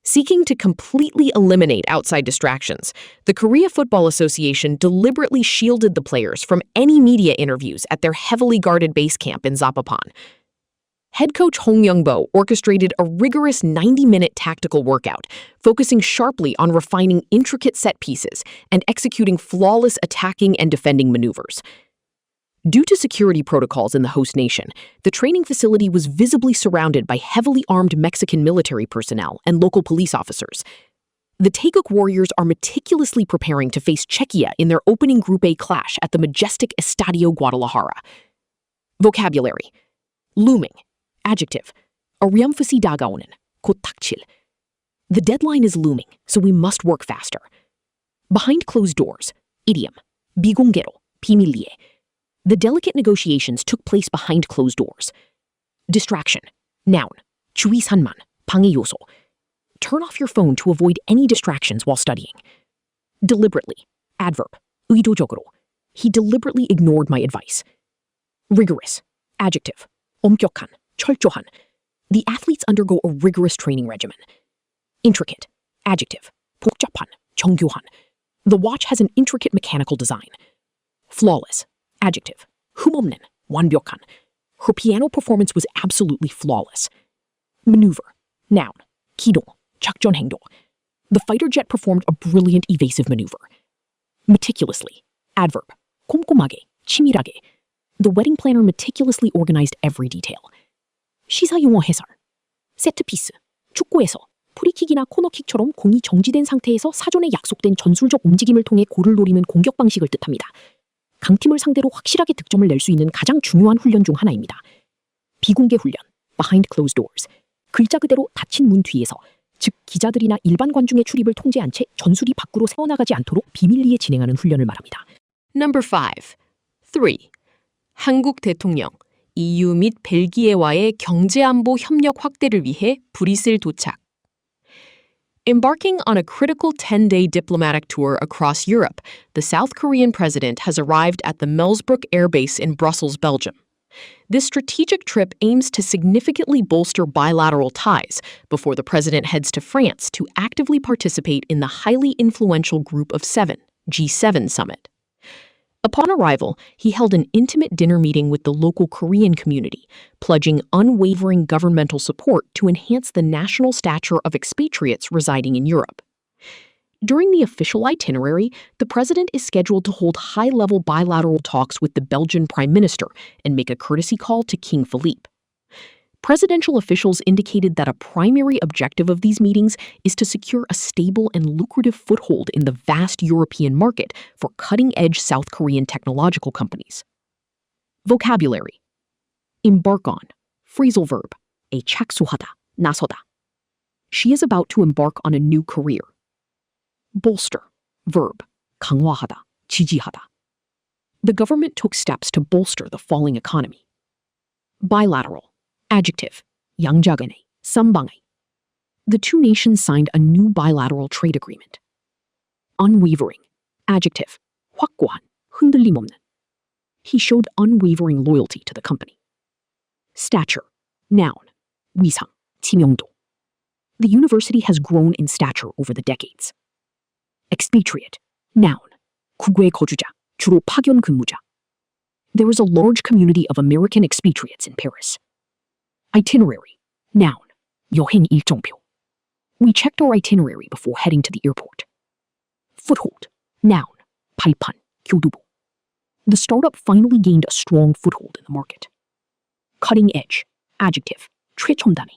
Speaker 2: Seeking to completely eliminate outside distractions, the Korea Football Association deliberately shielded the players from any media interviews at their heavily guarded base camp in Zapopan. Head coach Hong Young-bo orchestrated a rigorous 90-minute tactical workout, focusing sharply on refining intricate set pieces and executing flawless attacking and defending maneuvers. Due to security protocols in the host nation, the training facility was visibly surrounded by heavily armed Mexican military personnel and local police officers. The Taeguk Warriors are meticulously preparing to face Czechia in their opening Group A clash at the majestic Estadio Guadalajara. Vocabulary. Looming. Adjective. 어렴풋이 다가오는. 곧 닥칠. The deadline is looming, so we must work faster. Behind closed doors. Idiom. 비공개로. 비밀리에. The delicate negotiations took place behind closed doors. Distraction. Noun. 주의 산만. 방해 요소. Turn off your phone to avoid any distractions while studying. Deliberately. Adverb. 의도적으로. He deliberately ignored my advice. Rigorous. Adjective. 엄격한. 철저한. The athletes undergo a rigorous training regimen. Intricate. Adjective. 복잡한. 정교한. The watch has an intricate mechanical design. Flawless. Adjective. 흠없는. 완벽한. Her piano performance was absolutely flawless. Maneuver. Noun. 기동. 작전 행동. The fighter jet performed a brilliant evasive maneuver. Meticulously. Adverb. 꼼꼼하게. 치밀하게. The wedding planner meticulously organized every detail.
Speaker 3: 시사용어 해설. 세트피스. 축구에서 프리킥이나 코너킥처럼 공이 정지된 상태에서 사전에 약속된 전술적 움직임을 통해 골을 노리는 공격 방식을 뜻합니다. 강팀을 상대로 확실하게 득점을 낼 수 있는 가장 중요한 훈련 중 하나입니다. 비공개 훈련, behind closed doors. 글자 그대로 닫힌 문 뒤에서, 즉 기자들이나 일반 관중의 출입을 통제한 채 전술이 밖으로 새어나가지 않도록 비밀리에 진행하는 훈련을 말합니다.
Speaker 2: Number 5. 3. 한국 대통령, EU 및 벨기에와의 경제안보 협력 확대를 위해 브뤼셀 도착. Embarking on a critical 10-day diplomatic tour across Europe, the South Korean president has arrived at the Melsbrook Air Base in Brussels, Belgium. This strategic trip aims to significantly bolster bilateral ties before the president heads to France to actively participate in the highly influential Group of Seven, G7 summit. Upon arrival, he held an intimate dinner meeting with the local Korean community, pledging unwavering governmental support to enhance the national stature of expatriates residing in Europe. During the official itinerary, the president is scheduled to hold high-level bilateral talks with the Belgian prime minister and make a courtesy call to King Philippe. Presidential officials indicated that a primary objective of these meetings is to secure a stable and lucrative foothold in the vast European market for cutting-edge South Korean technological companies. Vocabulary. Embark on. Phrasal verb. 에 착수하다, 나서다. She is about to embark on a new career. Bolster. Verb. 강화하다, 지지하다. The government took steps to bolster the falling economy. Bilateral. Adjective. 양자간의, 쌈방의. The two nations signed a new bilateral trade agreement. Unwavering. Adjective. 확고한, 흔들림 없는. He showed unwavering loyalty to the company. Stature. Noun. 위상, 지명도. The university has grown in stature over the decades. Expatriate. Noun. 국외 거주자, 주로 파견 근무자. There is a large community of American expatriates in Paris. Itinerary. Noun. 여행 일정표. We checked our itinerary before heading to the airport. Foothold. Noun. 발판, 교두보. The startup finally gained a strong foothold in the market. Cutting edge. Adjective. 최첨단의.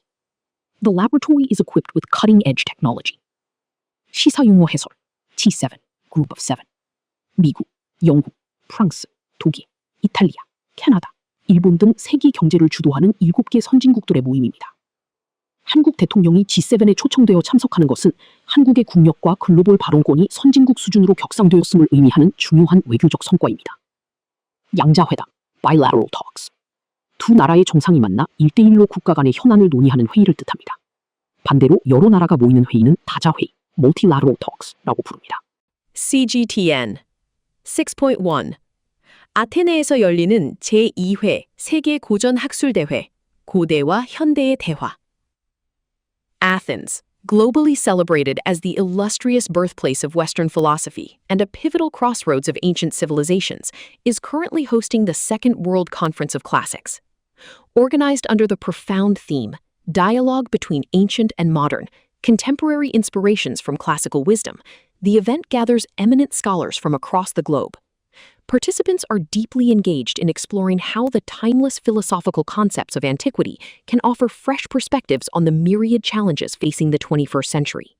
Speaker 2: The laboratory is equipped with cutting-edge technology. 시사용어 해설. G7, Group of Seven. 미국, 영국, 프랑스, 독일, 이탈리아, 캐나다, 일본 등 세계 경제를 주도하는 7개 선진국들의 모임입니다. 한국 대통령이 G7에 초청되어 참석하는 것은 한국의 국력과 글로벌 발언권이 선진국 수준으로 격상되었음을 의미하는 중요한 외교적 성과입니다. 양자회담, bilateral talks. 두 나라의 정상이 만나 1대1로 국가 간의 현안을 논의하는 회의를 뜻합니다. 반대로 여러 나라가 모이는 회의는 다자회의, multilateral talks라고 부릅니다. CGTN 6.1 아테네에서 열리는 제2회 세계 고전 학술대회 고대와 현대의 대화. Athens, globally celebrated as the illustrious birthplace of Western philosophy and a pivotal crossroads of ancient civilizations, is currently hosting the Second World Conference of Classics. Organized under the profound theme, Dialogue Between Ancient and Modern, Contemporary Inspirations from Classical Wisdom, the event gathers eminent scholars from across the globe. Participants are deeply engaged in exploring how the timeless philosophical concepts of antiquity can offer fresh perspectives on the myriad challenges facing the 21st century.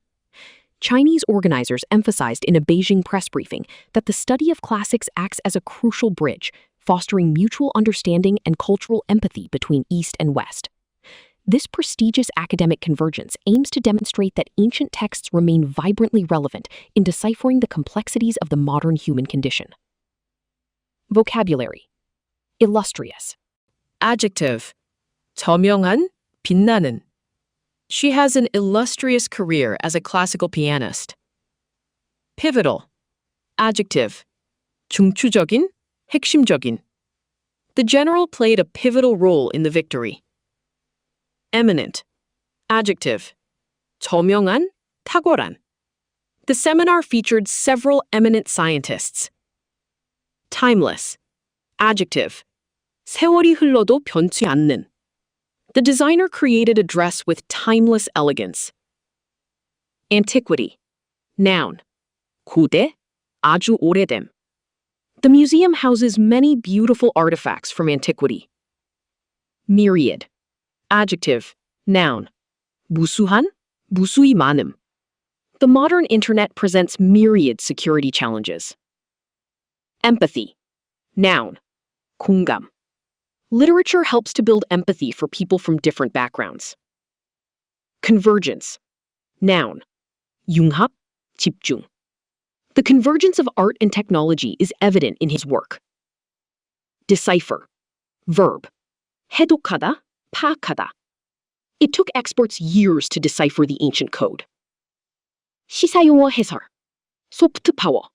Speaker 2: Chinese organizers emphasized in a Beijing press briefing that the study of classics acts as a crucial bridge, fostering mutual understanding and cultural empathy between East and West. This prestigious academic convergence aims to demonstrate that ancient texts remain vibrantly relevant in deciphering the complexities of the modern human condition. Vocabulary. Illustrious. Adjective. 저명한, 빛나는. She has an illustrious career as a classical pianist. Pivotal. Adjective. 중추적인, 핵심적인. The general played a pivotal role in the victory. Eminent. Adjective. 저명한, 탁월한. The seminar featured several eminent scientists. Timeless. Adjective. 세월이 흘러도 변치 않는. The designer created a dress with timeless elegance. Antiquity. Noun. 고대, 아주 오래됨. The museum houses many beautiful artifacts from antiquity. Myriad. Adjective, noun. 무수한, 무수히 많음. The modern internet presents myriad security challenges. Empathy, noun. 공감. Literature helps to build empathy for people from different backgrounds. Convergence, noun. 융합, 집중. The convergence of art and technology is evident in his work. Decipher, verb. 해독하다, 파악하다. It took experts years to decipher the ancient code. 시사용어 해설. 소프트 파워.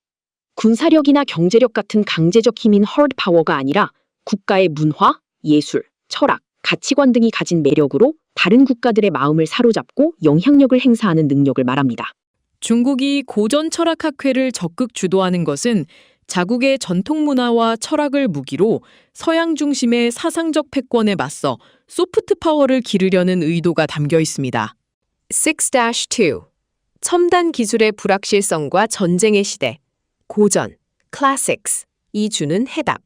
Speaker 2: 군사력이나 경제력 같은 강제적 힘인 hard power가 아니라 국가의 문화, 예술, 철학, 가치관 등이 가진 매력으로 다른 국가들의 마음을 사로잡고 영향력을 행사하는 능력을 말합니다. 중국이 고전 철학학회를 적극 주도하는 것은 자국의 전통 문화와 철학을 무기로 서양 중심의 사상적 패권에 맞서 소프트 파워를 기르려는 의도가 담겨 있습니다. 6-2. 첨단 기술의 불확실성과 전쟁의 시대. 고전, classics, 이 주는 해답.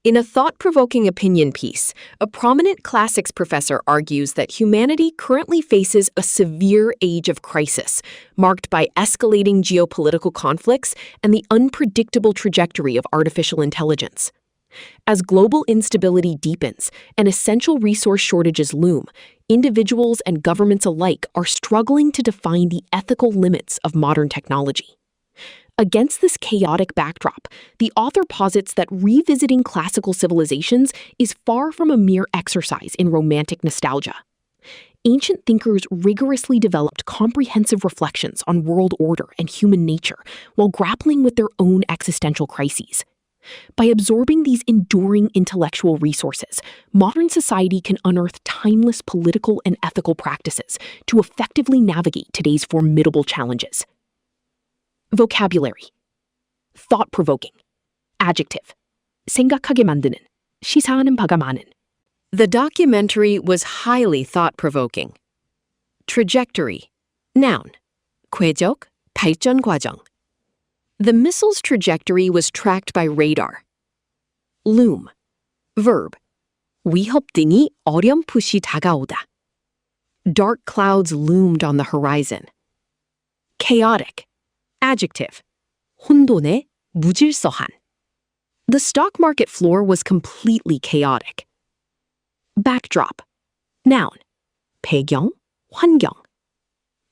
Speaker 2: In a thought-provoking opinion piece, a prominent classics professor argues that humanity currently faces a severe age of crisis, marked by escalating geopolitical conflicts and the unpredictable trajectory of artificial intelligence. As global instability deepens and essential resource shortages loom, individuals and governments alike are struggling to define the ethical limits of modern technology. Against this chaotic backdrop, the author posits that revisiting classical civilizations is far from a mere exercise in romantic nostalgia. Ancient thinkers rigorously developed comprehensive reflections on world order and human nature while grappling with their own existential crises. By absorbing these enduring intellectual resources, modern society can unearth timeless political and ethical practices to effectively navigate today's formidable challenges. Vocabulary. Thought-provoking. Adjective. 생각하게 만드는, 시사하는 바가 많은. The documentary was highly thought-provoking. Trajectory. Noun. 궤적, 발전 과정. The missile's trajectory was tracked by radar. Loom. Verb. 위협 등이 어렴풋이 다가오다. Dark clouds loomed on the horizon. Chaotic. Adjective. 혼돈의, 무질서한. The stock market floor was completely chaotic. Backdrop. Noun. 배경, 환경.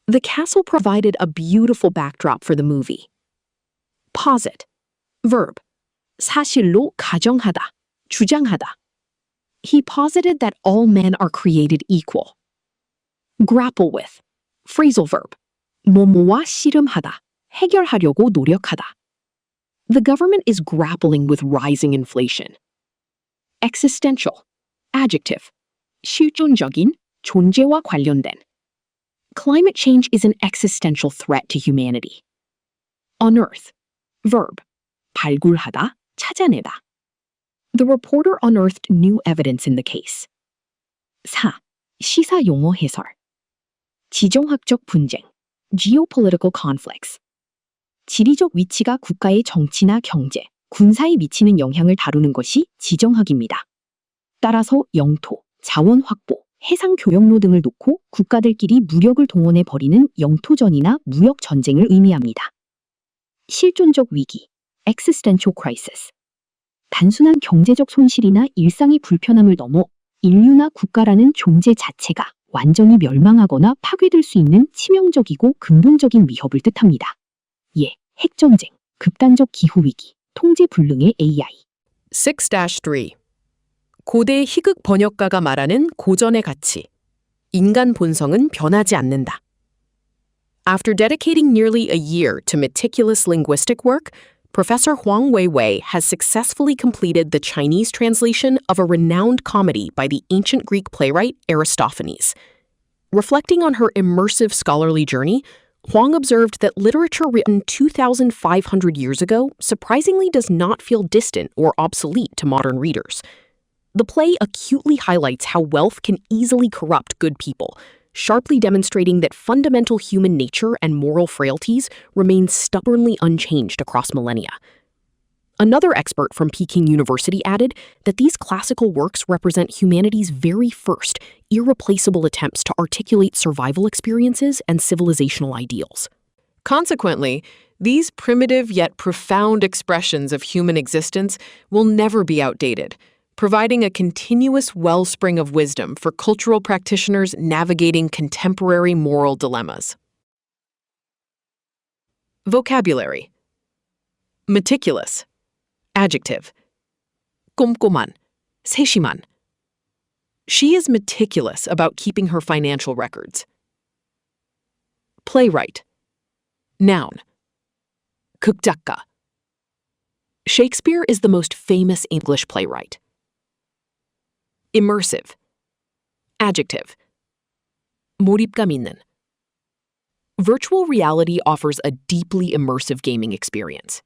Speaker 2: The castle provided a beautiful backdrop for the movie. Posit. Verb. 사실로 가정하다, 주장하다. He posited that all men are created equal. Grapple with. Phrasal verb. 뭐뭐와 씨름하다, 해결하려고 노력하다. The government is grappling with rising inflation. Existential. Adjective. 실존적인, 존재와 관련된. Climate change is an existential threat to humanity. Unearth. Verb. 발굴하다, 찾아내다. The reporter unearthed new evidence in the case. 4. 시사 용어 해설. 지정학적 분쟁. Geopolitical conflicts. 지리적 위치가 국가의 정치나 경제, 군사에 미치는 영향을 다루는 것이 지정학입니다. 따라서 영토, 자원 확보, 해상 교역로 등을 놓고 국가들끼리 무력을 동원해 벌이는 영토전이나 무역 전쟁을 의미합니다. 실존적 위기, existential crisis. 단순한 경제적 손실이나 일상의 불편함을 넘어 인류나 국가라는 존재 자체가 완전히 멸망하거나 파괴될 수 있는 치명적이고 근본적인 위협을 뜻합니다. 예, 핵전쟁, 극단적 기후위기, 통제 불능의 AI. 6-3. 고대 희극 번역가가 말하는 고전의 가치. 인간 본성은 변하지 않는다. After dedicating nearly a year to meticulous linguistic work, Professor Huang Weiwei has successfully completed the Chinese translation of a renowned comedy by the ancient Greek playwright Aristophanes. Reflecting on her immersive scholarly journey, Huang observed that literature written 2,500 years ago surprisingly does not feel distant or obsolete to modern readers. The play acutely highlights how wealth can easily corrupt good people, sharply demonstrating that fundamental human nature and moral frailties remain stubbornly unchanged across millennia.
Speaker 3: Another expert from Peking University added that these classical works represent humanity's very first, irreplaceable attempts to articulate survival experiences and civilizational ideals.
Speaker 2: Consequently, these primitive yet profound expressions of human existence will never be outdated, providing a continuous wellspring of wisdom for cultural practitioners navigating contemporary moral dilemmas. Vocabulary. Meticulous. Adjective. 꼼꼼한, 세심한. She is meticulous about keeping her financial records. Playwright. Noun. 극작가. Shakespeare is the most famous English playwright. Immersive. Adjective. 몰입감 있는. Virtual reality offers a deeply immersive gaming experience.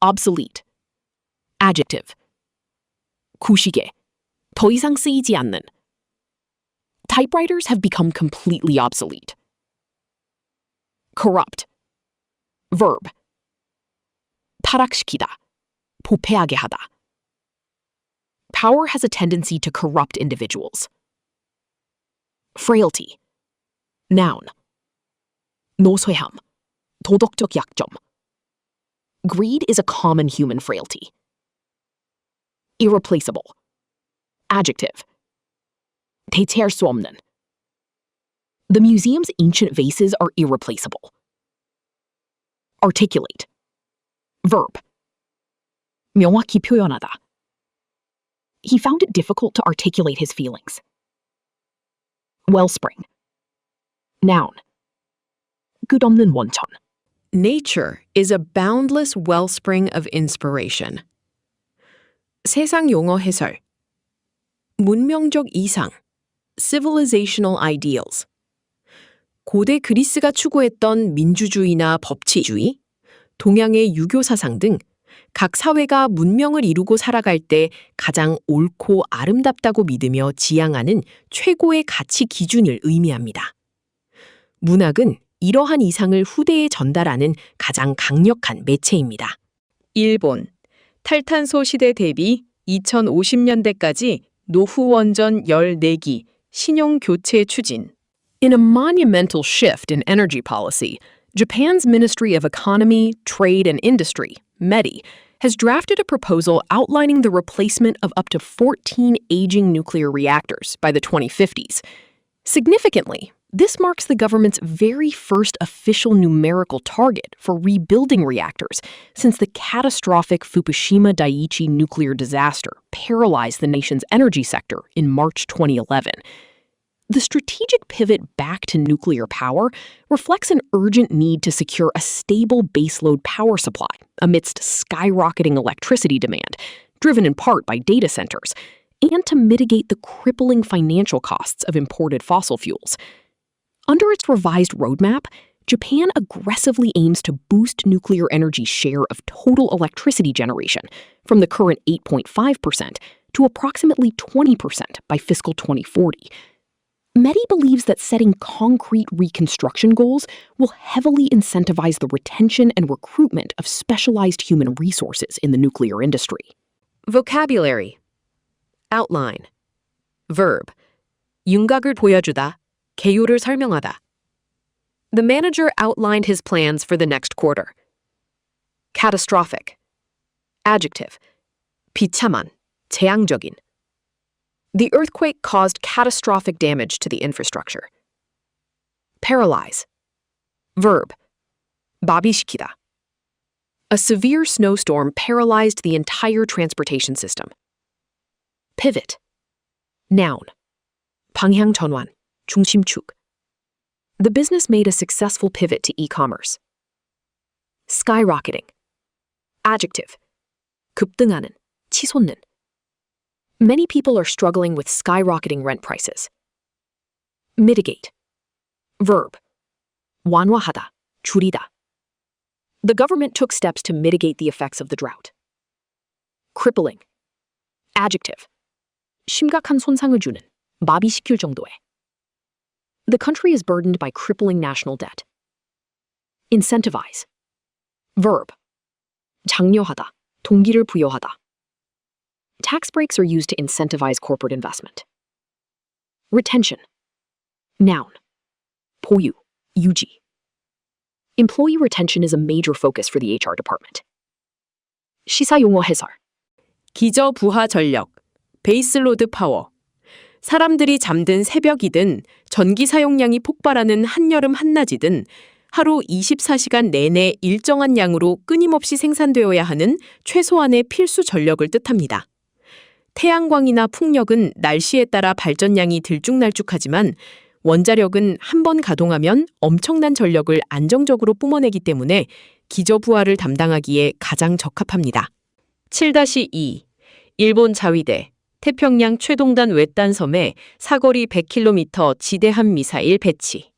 Speaker 2: Obsolete. Adjective. 구시계. 더 이상 쓰이지 않는. Typewriters have become completely obsolete. Corrupt. Verb. 타락시키다. 부패하게 하다. Power has a tendency to corrupt individuals. Frailty. Noun. 노쇠함. 도덕적 약점. Greed is a common human frailty. Irreplaceable. Adjective. 대체할 수 없는. The museum's ancient vases are irreplaceable. Articulate. Verb. 명확히 표현하다. He found it difficult to articulate his feelings. Wellspring. Noun. 끝없는 원천. Nature is a boundless wellspring of inspiration. 세상 용어 해설. 문명적 이상. Civilizational ideals. 고대 그리스가 추구했던 민주주의나 법치주의, 동양의 유교 사상 등 각 사회가 문명을 이루고 살아갈 때 가장 옳고 아름답다고 믿으며 지향하는 최고의 가치 기준을 의미합니다. 문학은 이러한 이상을 후대에 전달하는 가장 강력한 매체입니다. 일본, 탈탄소 시대 대비 2050년대까지 노후 원전 14기 신용 교체 추진. In a monumental shift in energy policy, Japan's Ministry of Economy, Trade and Industry, METI, has drafted a proposal outlining the replacement of up to 14 aging nuclear reactors by the 2050s. Significantly, this marks the government's very first official numerical target for rebuilding reactors since the catastrophic Fukushima Daiichi nuclear disaster paralyzed the nation's energy sector in March 2011. The strategic pivot back to nuclear power reflects an urgent need to secure a stable baseload power supply amidst skyrocketing electricity demand, driven in part by data centers, and to mitigate the crippling financial costs of imported fossil fuels. Under its revised roadmap, Japan aggressively aims to boost nuclear energy's share of total electricity generation from the current 8.5% to approximately 20% by fiscal 2040. METI believes that setting concrete reconstruction goals will heavily incentivize the retention and recruitment of specialized human resources in the nuclear industry. Vocabulary. Outline. Verb. 윤곽을 보여주다, 개요를 설명하다. The manager outlined his plans for the next quarter. Catastrophic. Adjective. 비참한, 재앙적인. The earthquake caused catastrophic damage to the infrastructure. Paralyze. Verb. 마비시키다. A severe snowstorm paralyzed the entire transportation system. Pivot. Noun. 방향 전환, 중심축. The business made a successful pivot to e-commerce. Skyrocketing. Adjective. 급등하는, 치솟는. Many people are struggling with skyrocketing rent prices. Mitigate. Verb. 완화하다, 줄이다. The government took steps to mitigate the effects of the drought. Crippling. Adjective. 심각한 손상을 주는, 마비시킬 정도의. The country is burdened by crippling national debt. Incentivize. Verb.
Speaker 3: 장려하다, 동기를 부여하다. Tax breaks are used to incentivize corporate investment. Retention. Noun. 보유, 유지. Employee retention is a major focus for the HR department. 시사용어 해설.
Speaker 2: 기저부하 전력, 베이스로드 파워. 사람들이 잠든 새벽이든 전기 사용량이 폭발하는 한여름 한낮이든 하루 24시간 내내 일정한 양으로 끊임없이 생산되어야 하는 최소한의 필수 전력을 뜻합니다. 태양광이나 풍력은 날씨에 따라 발전량이 들쭉날쭉하지만 원자력은 한 번 가동하면 엄청난 전력을 안정적으로 뿜어내기 때문에 기저부하를 담당하기에 가장 적합합니다. 7-2. 일본 자위대 태평양 최동단 외딴 섬에 사거리 100km 지대함 미사일 배치.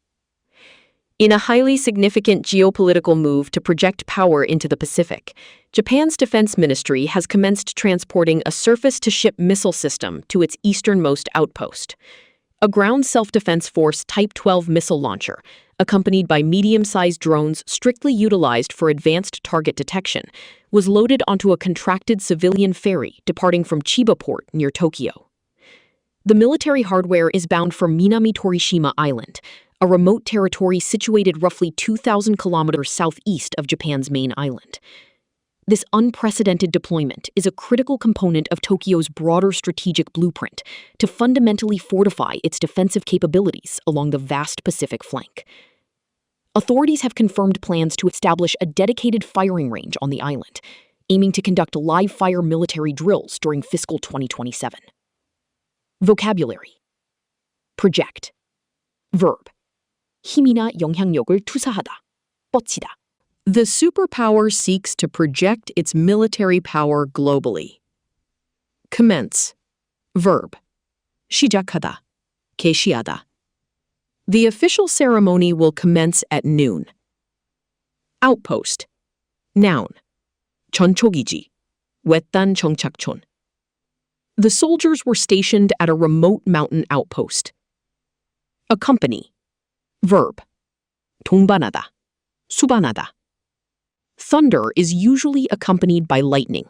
Speaker 2: In a highly significant geopolitical move to project power into the Pacific, Japan's defense ministry has commenced transporting a surface-to-ship missile system to its easternmost outpost. A ground self-defense force Type 12 missile launcher, accompanied by medium-sized drones strictly utilized for advanced target detection, was loaded onto a contracted civilian ferry departing from Chiba Port near Tokyo. The military hardware is bound for Minami Torishima Island, a remote territory situated roughly 2,000 kilometers southeast of Japan's main island. This unprecedented deployment is a critical component of Tokyo's broader strategic blueprint to fundamentally fortify its defensive capabilities along the vast Pacific flank. Authorities have confirmed plans to establish a dedicated firing range on the island, aiming to conduct live-fire military drills during fiscal 2027. Vocabulary. Project. Verb. 힘이나 영향력을 투사하다, 뻗치다. The superpower seeks to project its military power globally. Commence. Verb. 시작하다, 개시하다. The official ceremony will commence at noon. Outpost. Noun. 전초기지, 외딴 정착촌. The soldiers were stationed at a remote mountain outpost. Accompany. Verb. 동반하다, 수반하다. Thunder is usually accompanied by lightning.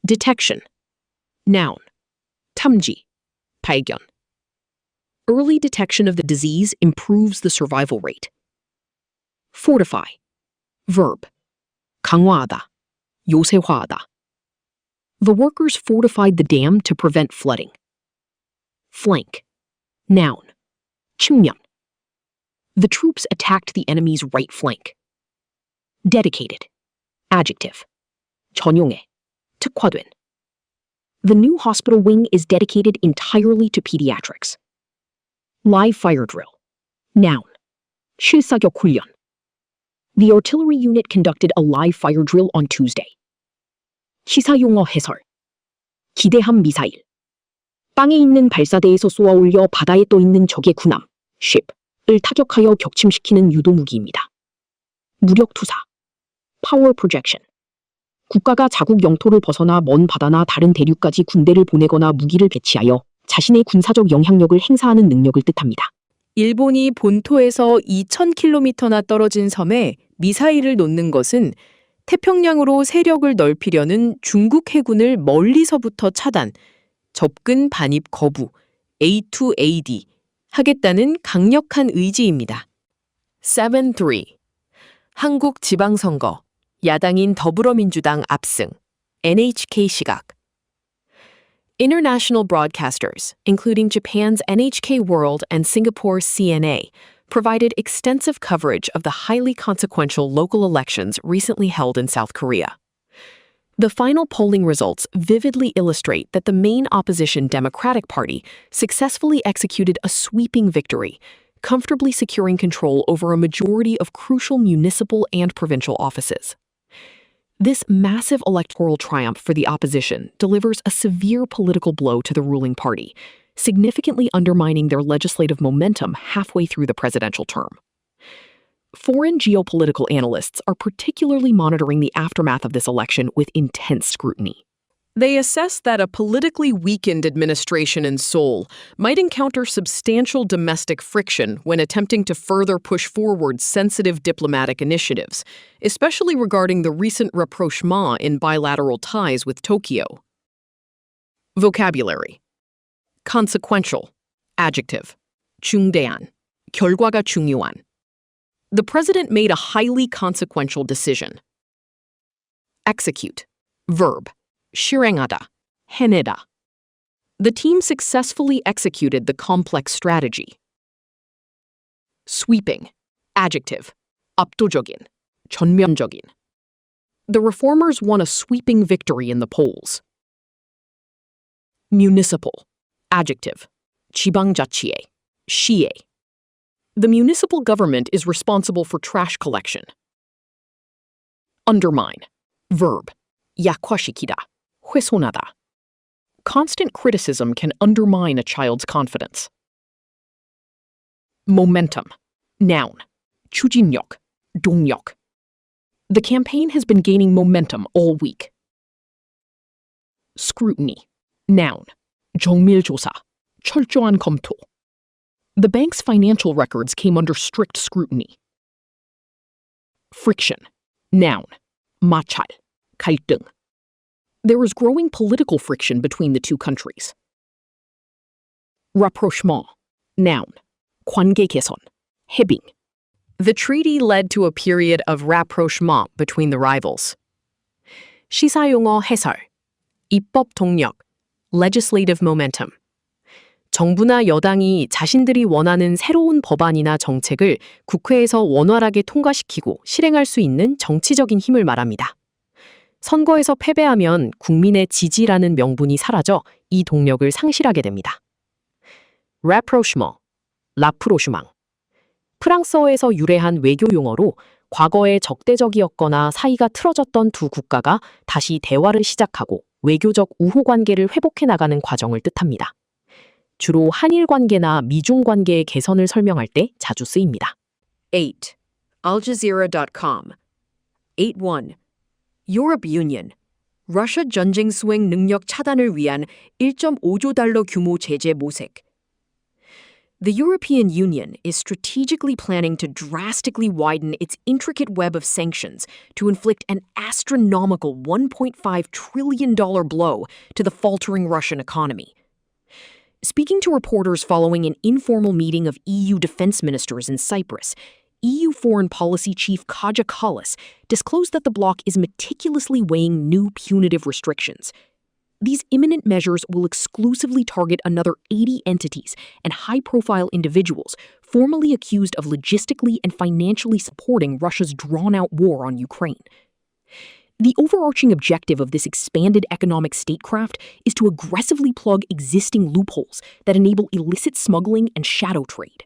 Speaker 2: Detection. Noun. 탐지, 발견. Early detection of the disease improves the survival rate. Fortify. Verb. 강화하다, 요새화하다. The workers fortified the dam to prevent flooding. Flank. Noun. 측면. The troops attacked the enemy's right flank. Dedicated. Adjective. 전용해, 특화된. The new hospital wing is dedicated entirely to pediatrics. Live fire drill. Noun. 실사격 훈련. The artillery unit conducted a live fire drill on Tuesday. 시사용어 해설. 기대함 미사일. 땅에 있는 발사대에서 쏘아 올려 바다에 떠 있는 적의 군함, ship을 타격하여 격침시키는 유도무기입니다. 무력 투사. Power projection. 국가가 자국 영토를 벗어나 먼 바다나 다른 대륙까지 군대를 보내거나 무기를 배치하여 자신의 군사적 영향력을 행사하는 능력을 뜻합니다. 일본이 본토에서 2,000km나 떨어진 섬에 미사일을 놓는 것은 태평양으로 세력을 넓히려는 중국 해군을 멀리서부터 차단, 접근 반입 거부, A2AD 하겠다는 강력한 의지입니다. 7-3. 한국 지방선거, 야당인 더불어민주당 압승, NHK 시각. International broadcasters, including Japan's NHK World and Singapore's CNA, provided extensive coverage of the highly consequential local elections recently held in South Korea. The final polling results vividly illustrate that the main opposition Democratic Party successfully executed a sweeping victory, comfortably securing control over a majority of crucial municipal and provincial offices. This massive electoral triumph for the opposition delivers a severe political blow to the ruling party, significantly undermining their legislative momentum halfway through the presidential term. Foreign geopolitical analysts are particularly monitoring the aftermath of this election with intense scrutiny. They assess that a politically weakened administration in Seoul might encounter substantial domestic friction when attempting to further push forward sensitive diplomatic initiatives, especially regarding the recent rapprochement in bilateral ties with Tokyo. Vocabulary. Consequential. Adjective. 중대한. 결과가 중요한. The president made a highly consequential decision. Execute. Verb. 실행하다. 해내다. The team successfully executed the complex strategy. Sweeping. Adjective. 압도적인. 전면적인. The reformers won a sweeping victory in the polls. Municipal. Adjective. 지방자치회. 시에. The municipal government is responsible for trash collection. Undermine. Verb. 약화시키다. 훼손하다. Constant criticism can undermine a child's confidence. Momentum. Noun. 추진력. 동력. The campaign has been gaining momentum all week. Scrutiny. Noun. 정밀조사. 철저한 검토. The bank's financial records came under strict scrutiny. Friction. Noun. 마찰. 갈등. There is growing political friction between the two countries. Rapprochement. Noun. 관계 개선. 해빙. The treaty led to a period of rapprochement between the rivals. 시사용어 해설. 입법 동력. Legislative momentum. 정부나 여당이 자신들이 원하는 새로운 법안이나 정책을 국회에서 원활하게 통과시키고 실행할 수 있는 정치적인 힘을 말합니다. 선거에서 패배하면 국민의 지지라는 명분이 사라져 이 동력을 상실하게 됩니다. rapprochement, 라프로슈망. 프랑스어에서 유래한 외교 용어로 과거에 적대적이었거나 사이가 틀어졌던 두 국가가 다시 대화를 시작하고 외교적 우호 관계를 회복해 나가는 과정을 뜻합니다. 주로 한일 관계나 미중 관계의 개선을 설명할 때 자주 쓰입니다. 8. aljazeera.com 8.1 Europe Union, 러시아 전쟁 수행 능력 차단을 위한 1.5조 달러 규모 제재 모색. The European Union is strategically planning to drastically widen its intricate web of sanctions to inflict an astronomical $1.5 trillion blow to the faltering Russian economy. Speaking to reporters following an informal meeting of EU defense ministers in Cyprus, EU Foreign Policy Chief Kaja Kallas disclosed that the bloc is meticulously weighing new punitive restrictions. These imminent measures will exclusively target another 80 entities and high-profile individuals formally accused of logistically and financially supporting Russia's drawn-out war on Ukraine. The overarching objective of this expanded economic statecraft is to aggressively plug existing loopholes that enable illicit smuggling and shadow trade.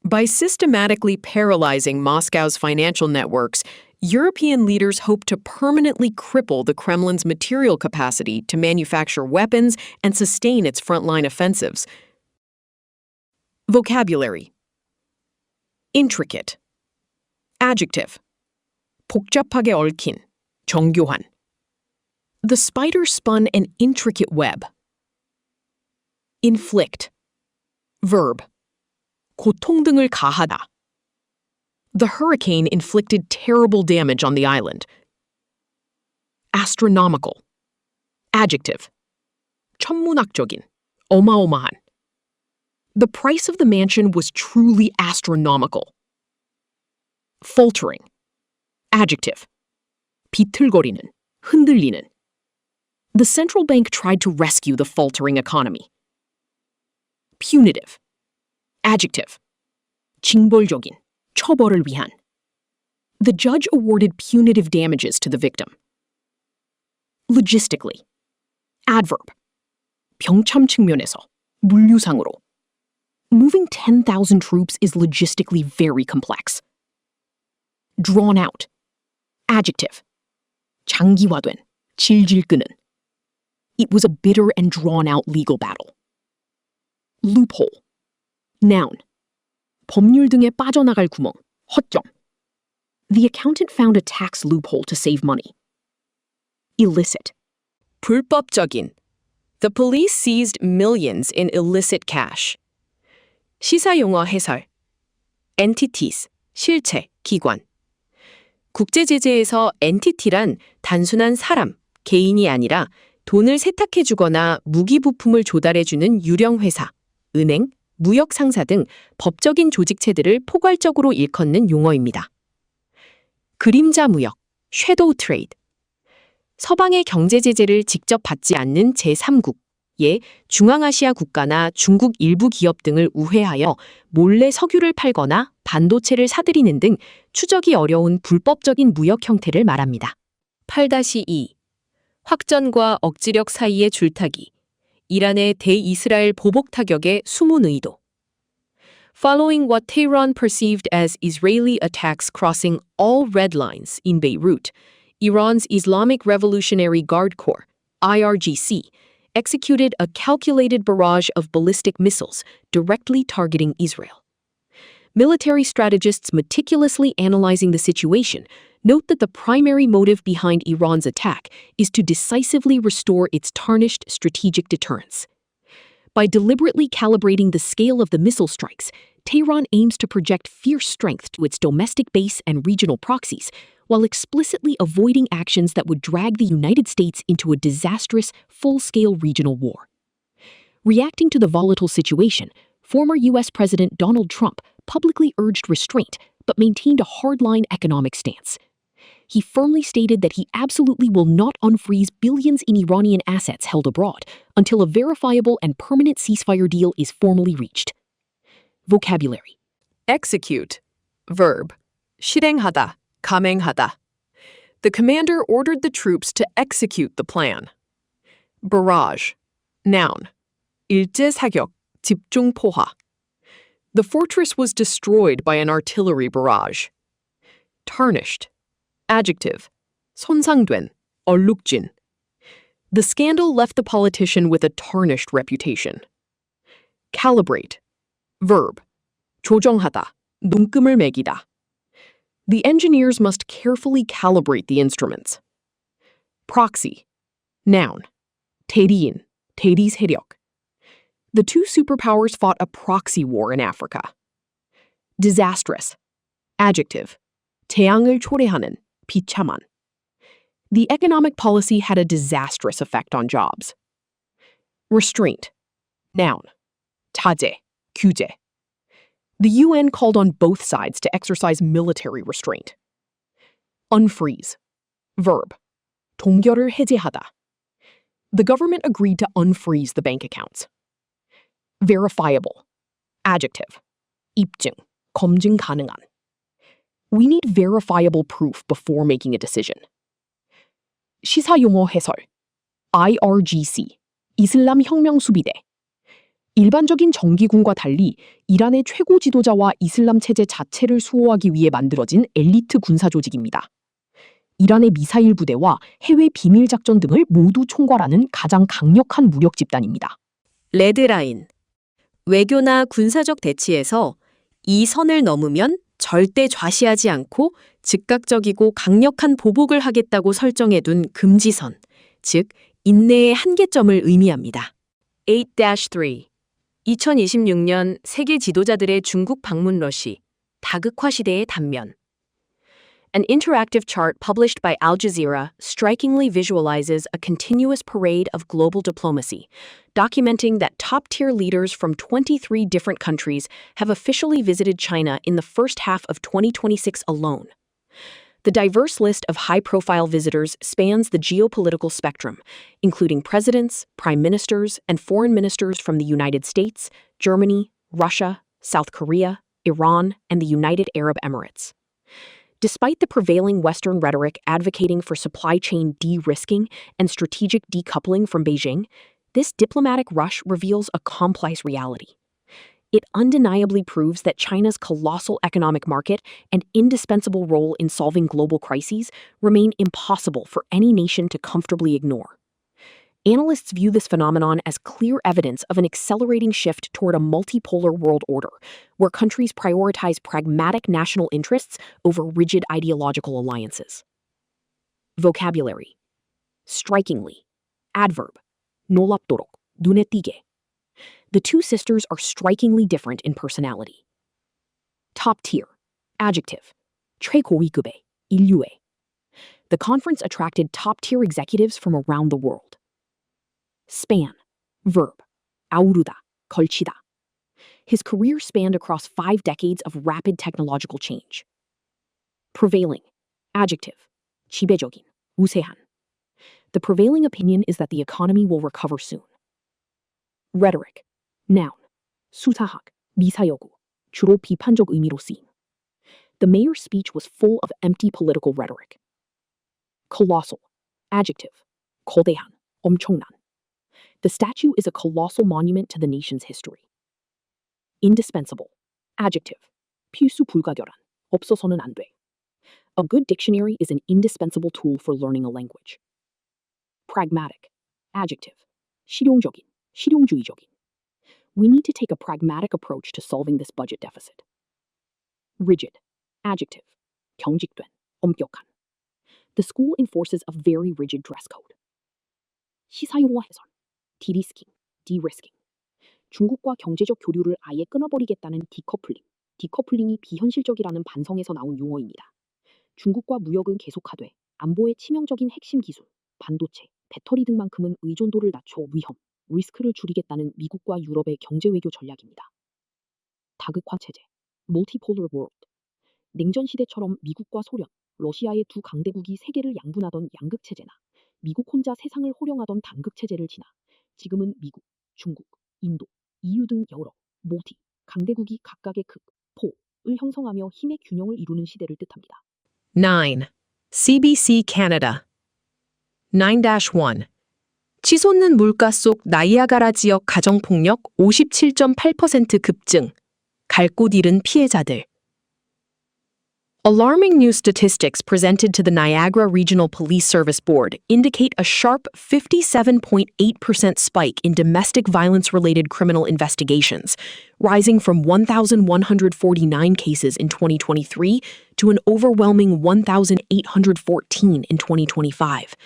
Speaker 2: By systematically paralyzing Moscow's financial networks, European leaders hope to permanently cripple the Kremlin's material capacity to manufacture weapons and sustain its frontline offensives. Vocabulary. Intricate. Adjective. 복잡하게 얽힌, 정교한. The spider spun an intricate web. Inflict. Verb. 고통 등을 가하다. The hurricane inflicted terrible damage on the island. Astronomical. Adjective. 천문학적인, 어마어마한. The price of the mansion was truly astronomical. Faltering. Adjective. 비틀거리는, 흔들리는. The central bank tried to rescue the faltering economy. Punitive. Adjective. 징벌적인, 처벌을 위한. The judge awarded punitive damages to the victim. Logistically. Adverb. 병참 측면에서, 물류상으로. Moving 10,000 troops is logistically very complex. Drawn out. Adjective. 장기화된, 질질 끄는. It was a bitter and drawn-out legal battle. Loophole. Noun. 법률 등에 빠져나갈 구멍, 허점. The accountant found a tax loophole to save money. Illicit. 불법적인. The police seized millions in illicit cash. 시사용어 해설. entities, 실체, 기관. 국제제재에서 entity란 단순한 사람, 개인이 아니라 돈을 세탁해주거나 무기 부품을 조달해주는 유령회사, 은행, 무역상사 등 법적인 조직체들을 포괄적으로 일컫는 용어입니다. 그림자 무역, 섀도우 트레이드. 서방의 경제 제재를 직접 받지 않는 제3국, 예, 중앙아시아 국가나 중국 일부 기업 등을 우회하여 몰래 석유를 팔거나 반도체를 사들이는 등 추적이 어려운 불법적인 무역 형태를 말합니다. 8-2. 확전과 억지력 사이의 줄타기. 이란의 대이스라엘 보복 타격의 숨은 의도. Following what Tehran perceived as Israeli attacks crossing all red lines in Beirut, Iran's Islamic Revolutionary Guard Corps, IRGC, executed a calculated barrage of ballistic missiles directly targeting Israel. Military strategists meticulously analyzing the situation note that the primary motive behind Iran's attack is to decisively restore its tarnished strategic deterrence. By deliberately calibrating the scale of the missile strikes, Tehran aims to project fierce strength to its domestic base and regional proxies, while explicitly avoiding actions that would drag the United States into a disastrous, full-scale regional war. Reacting to the volatile situation, former U.S. President Donald Trump publicly urged restraint but maintained a hardline economic stance. He firmly stated that he absolutely will not unfreeze billions in Iranian assets held abroad until a verifiable and permanent ceasefire deal is formally reached. Vocabulary. Execute. Verb. 실행하다, 감행하다. The commander ordered the troops to execute the plan. Barrage. Noun. 일제 사격, 집중 포화. The fortress was destroyed by an artillery barrage. Tarnished. Adjective. 손상된, 얼룩진. The scandal left the politician with a tarnished reputation. Calibrate. Verb. 조정하다, 눈금을 매기다. The engineers must carefully calibrate the instruments. Proxy. Noun. 대리인, 대리 세력. The two superpowers fought a proxy war in Africa. Disastrous. Adjective. 재앙을 초래하는, 비참한. The economic policy had a disastrous effect on jobs. Restraint. Noun. 타제, 규제. The UN called on both sides to exercise military restraint. Unfreeze. Verb. 동결을 해제하다. The government agreed to unfreeze the bank accounts. Verifiable. Adjective. 입증, 검증 가능한. We need verifiable proof before making a decision. 시사용어 해설. IRGC, 이슬람 혁명 수비대. 일반적인 정기군과 달리 이란의 최고 지도자와 이슬람 체제 자체를 수호하기 위해 만들어진 엘리트 군사 조직입니다. 이란의 미사일 부대와 해외 비밀 작전 등을 모두 총괄하는 가장 강력한 무력 집단입니다. 레드라인. 외교나 군사적 대치에서 이 선을 넘으면 절대 좌시하지 않고 즉각적이고 강력한 보복을 하겠다고 설정해둔 금지선, 즉 인내의 한계점을 의미합니다. 8-3. 2026년 세계 지도자들의 중국 방문 러시, 다극화 시대의 단면. An interactive chart published by Al Jazeera strikingly visualizes a continuous parade of global diplomacy, documenting that top-tier leaders from 23 different countries have officially visited China in the first half of 2026 alone. The diverse list of high-profile visitors spans the geopolitical spectrum, including presidents, prime ministers, and foreign ministers from the United States, Germany, Russia, South Korea, Iran, and the United Arab Emirates. Despite the prevailing Western rhetoric advocating for supply chain de-risking and strategic decoupling from Beijing, this diplomatic rush reveals a complex reality. It undeniably proves that China's colossal economic market and indispensable role in solving global crises remain impossible for any nation to comfortably ignore. Analysts view this phenomenon as clear evidence of an accelerating shift toward a multipolar world order, where countries prioritize pragmatic national interests over rigid ideological alliances. Vocabulary. Strikingly.
Speaker 3: Adverb. 놀랍도록, 눈에 띄게. The two sisters are strikingly different in personality. Top tier. Adjective. 최고위급의, 인류의. The conference attracted top-tier executives from around the world. Span. Verb. 아우르다, 걸치다. His career spanned across 5 decades of rapid technological change. Prevailing. Adjective. 지배적인, 우세한. The prevailing opinion is that the economy will recover soon. Rhetoric. Noun. 수사학, 미사여구, 주로 비판적 의미로 쓰임. The mayor's speech was full of empty political rhetoric. Colossal. Adjective. 거대한, 엄청난. The statue is a colossal monument to the nation's history. Indispensable. Adjective. 필수 불가결한, 없어서는 안 돼. A good dictionary is an indispensable tool for learning a language. Pragmatic. Adjective. 실용적인, 실용주의적인. We need to take a pragmatic approach to solving this budget deficit. Rigid. Adjective. 경직된, 엄격한. The school enforces a very rigid dress code. 시사용어 해설. de-risking, de-risking. 중국과 경제적 교류를 아예 끊어버리겠다는 디커플링. 디커플링이 비현실적이라는 반성에서 나온 용어입니다. 중국과 무역은 계속하되 안보의 치명적인 핵심 기술, 반도체, 배터리 등만큼은 의존도를 낮춰 위험, 리스크를 줄이겠다는 미국과 유럽의 경제외교 전략입니다. 다극화 체제, multipolar world. 냉전 시대처럼 미국과 소련, 러시아의 두 강대국이 세계를 양분하던 양극 체제나 미국 혼자 세상을 호령하던 단극 체제를 지나 지금은 미국, 중국, 인도, EU 등 여러 모티 강대국이 각각의 극, 포를 형성하며 힘의 균형을 이루는 시대를 뜻합니다.
Speaker 2: 9. CBC Canada 9-1 치솟는 물가 속 나이아가라 지역 가정폭력 57.8% 급증, 갈 곳 잃은 피해자들. Alarming new statistics presented to the Niagara Regional Police Service Board indicate a sharp 57.8% spike in domestic violence-related criminal investigations, rising from 1,149 cases in 2023 to an overwhelming 1,814 in 2025.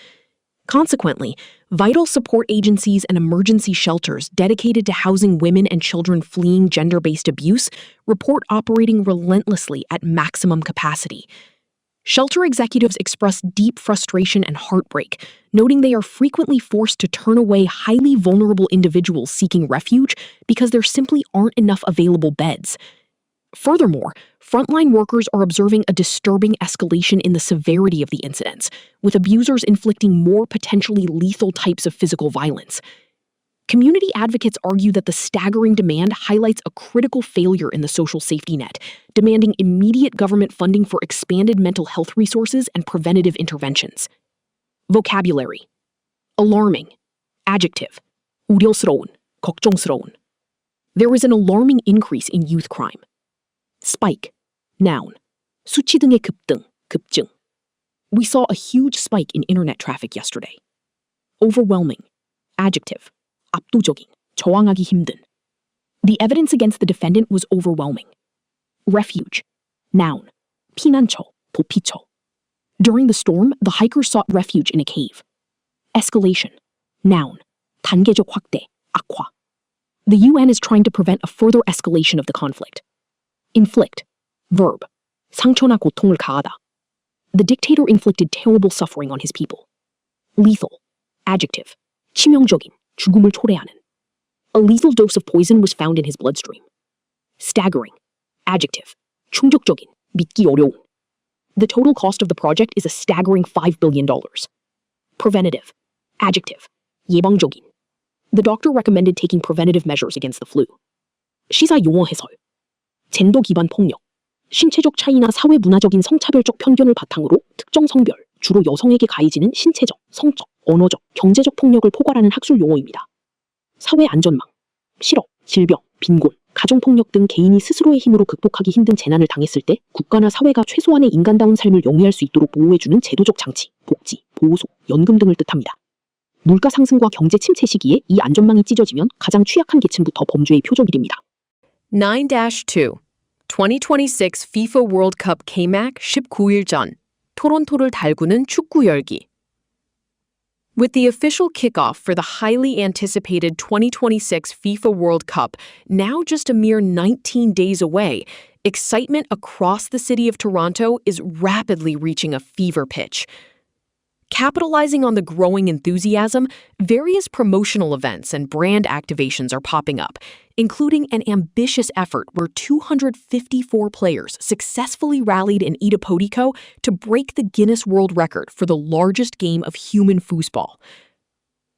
Speaker 2: Consequently, vital support agencies and emergency shelters dedicated to housing women and children fleeing gender-based abuse report operating relentlessly at maximum capacity. Shelter executives express deep frustration and heartbreak, noting they are frequently forced to turn away highly vulnerable individuals seeking refuge because there simply aren't enough available beds. Furthermore, frontline workers are observing a disturbing escalation in the severity of the incidents, with abusers inflicting more potentially lethal types of physical violence. Community advocates argue that the staggering demand highlights a critical failure in the social safety net, demanding immediate government funding for expanded mental health resources and preventative interventions. Vocabulary. Alarming. Adjective. 우려스러운, 걱정스러운. There is an alarming increase in youth crime. Spike. Noun. 수치 등의 급등, 급증. We saw a huge spike in internet traffic yesterday. Overwhelming. Adjective. 압도적인, 저항하기 힘든. The evidence against the defendant was overwhelming. Refuge. Noun. 피난처, 도피처. During the storm, the hikers sought refuge in a cave. Escalation. Noun. 단계적 확대, 악화. The UN is trying to prevent a further escalation of the conflict. Inflict. Verb. 상처나 고통을 가하다. The dictator inflicted terrible suffering on his people. Lethal. Adjective. 치명적인, 죽음을 초래하는. A lethal dose of poison was found in his bloodstream. Staggering. Adjective. 충격적인, 믿기 어려운. The total cost of the project is a staggering $5 billion. Preventative. Adjective. 예방적인. The doctor recommended taking preventative measures against the flu. 시사 용어 해설. 젠더 기반 폭력. 신체적 차이나 사회 문화적인 성차별적 편견을 바탕으로 특정 성별, 주로 여성에게 가해지는 신체적, 성적, 언어적, 경제적 폭력을 포괄하는 학술 용어입니다. 사회 안전망, 실업, 질병, 빈곤, 가정폭력 등 개인이 스스로의 힘으로 극복하기 힘든 재난을 당했을 때 국가나 사회가 최소한의 인간다운 삶을 영위할 수 있도록 보호해주는 제도적 장치, 복지, 보호소, 연금 등을 뜻합니다. 물가 상승과 경제 침체 시기에 이 안전망이 찢어지면 가장 취약한 계층부터 범죄의 표적이 됩니다. 9-2 2026 FIFA World Cup 개막 19일 전 토론토를 달구는 축구 열기. With the official kickoff for the highly anticipated 2026 FIFA World Cup now just a mere 19 days away, excitement across the city of Toronto is rapidly reaching a fever pitch. Capitalizing on the growing enthusiasm, various promotional events and brand activations are popping up, including an ambitious effort where 254 players successfully rallied in Itapodico to break the Guinness World Record for the largest game of human foosball.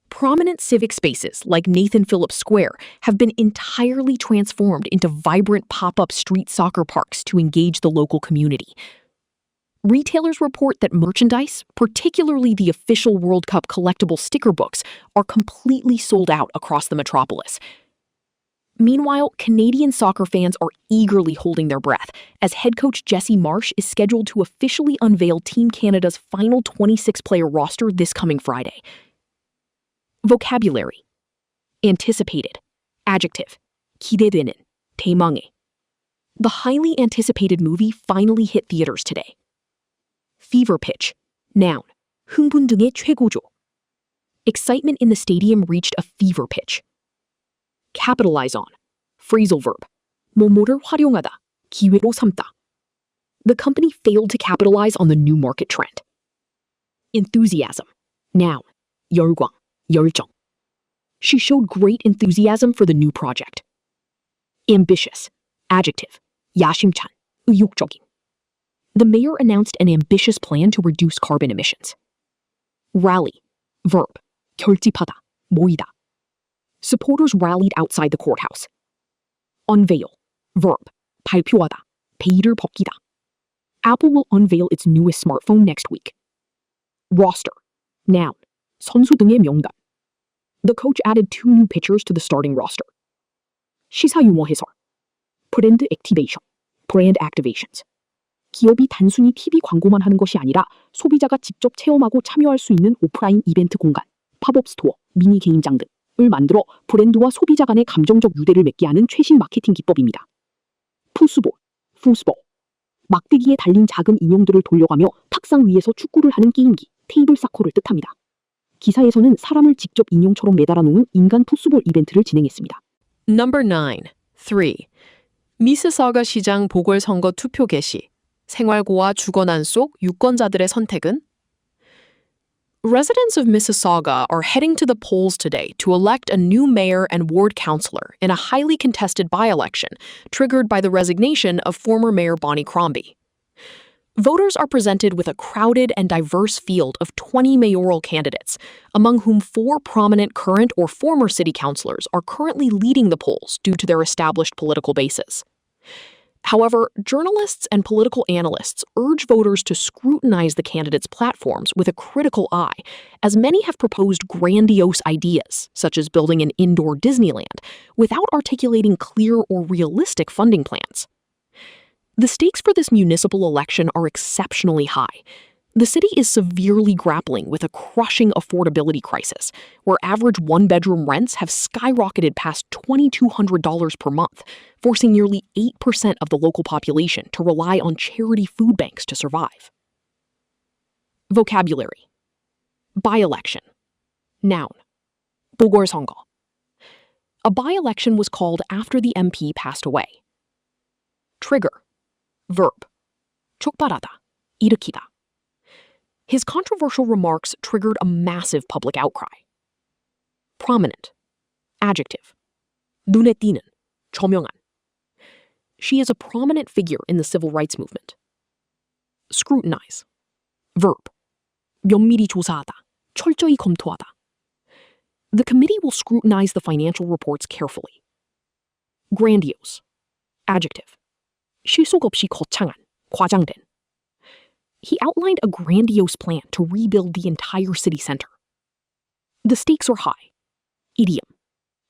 Speaker 2: Prominent civic spaces like Nathan Phillips Square have been entirely transformed into vibrant pop-up street soccer parks to engage the local community. Retailers report that merchandise, particularly the official World Cup collectible sticker books, are completely sold out across the metropolis. Meanwhile, Canadian soccer fans are eagerly holding their breath as head coach Jesse Marsh is scheduled to officially unveil Team Canada's final 26-player roster this coming Friday. Vocabulary: anticipated, adjective, 기대되는, 대망의. The highly anticipated movie finally hit theaters today. Fever pitch, noun, 흥분 등의 최고조. Excitement in the stadium reached a fever pitch. Capitalize on, phrasal verb, 뭐뭐를 활용하다, 기회로 삼다. The company failed to capitalize on the new market trend. Enthusiasm, noun, 열광, 열정. She showed great enthusiasm for the new project. Ambitious, adjective, 야심찬, 의욕적인. The mayor announced an ambitious plan to reduce carbon emissions. Rally, verb, 결집하다, 모이다. Supporters rallied outside the courthouse. Unveil, verb, 발표하다, 베일을 벗기다. Apple will unveil its newest smartphone next week. Roster, noun, 선수 등의 명단. The coach added 2 new pitchers to the starting roster. 시사 용어 해설, 브랜드 액티베이션, brand activations. 기업이 단순히 TV 광고만 하는 것이 아니라 소비자가 직접 체험하고 참여할 수 있는 오프라인 이벤트 공간, 팝업 스토어, 미니 게임장 등을 만들어 브랜드와 소비자 간의 감정적 유대를 맺게 하는 최신 마케팅 기법입니다. 푸스볼, 푸스볼. 막대기에 달린 작은 인형들을 돌려가며 탁상 위에서 축구를 하는 게임기, 테이블 사커를 뜻합니다. 기사에서는 사람을 직접 인형처럼 매달아 놓은 인간 푸스볼 이벤트를 진행했습니다. Number 9. 3. 미시사가 시장 보궐선거 투표 개시. 생활고와 주거난 속 유권자들의 선택은? Residents of Mississauga are heading to the polls today to elect a new mayor and ward councillor in a highly contested by-election triggered by the resignation of former Mayor Bonnie Crombie. Voters are presented with a crowded and diverse field of 20 mayoral candidates, among whom 4 prominent current or former city councillors are currently leading the polls due to their established political bases. However, journalists and political analysts urge voters to scrutinize the candidates' platforms with a critical eye, as many have proposed grandiose ideas, such as building an indoor Disneyland, without articulating clear or realistic funding plans. The stakes for this municipal election are exceptionally high. The city is severely grappling with a crushing affordability crisis, where average one-bedroom rents have skyrocketed past $2,200 per month, forcing nearly 8% of the local population to rely on charity food banks to survive. Vocabulary: by-election, noun, 보궐선거. A by-election was called after the MP passed away. Trigger, verb, 촉발하다, 일으키다. His controversial remarks triggered a massive public outcry. Prominent, adjective, 눈에 띄는, 조명한. She is a prominent figure in the civil rights movement. Scrutinize, verb, 면밀히 조사하다, 철저히 검토하다. The committee will scrutinize the financial reports carefully. Grandiose, adjective, 실속 없이 거창한, 과장된. He outlined a grandiose plan to rebuild the entire city center. The stakes are high. Idiom,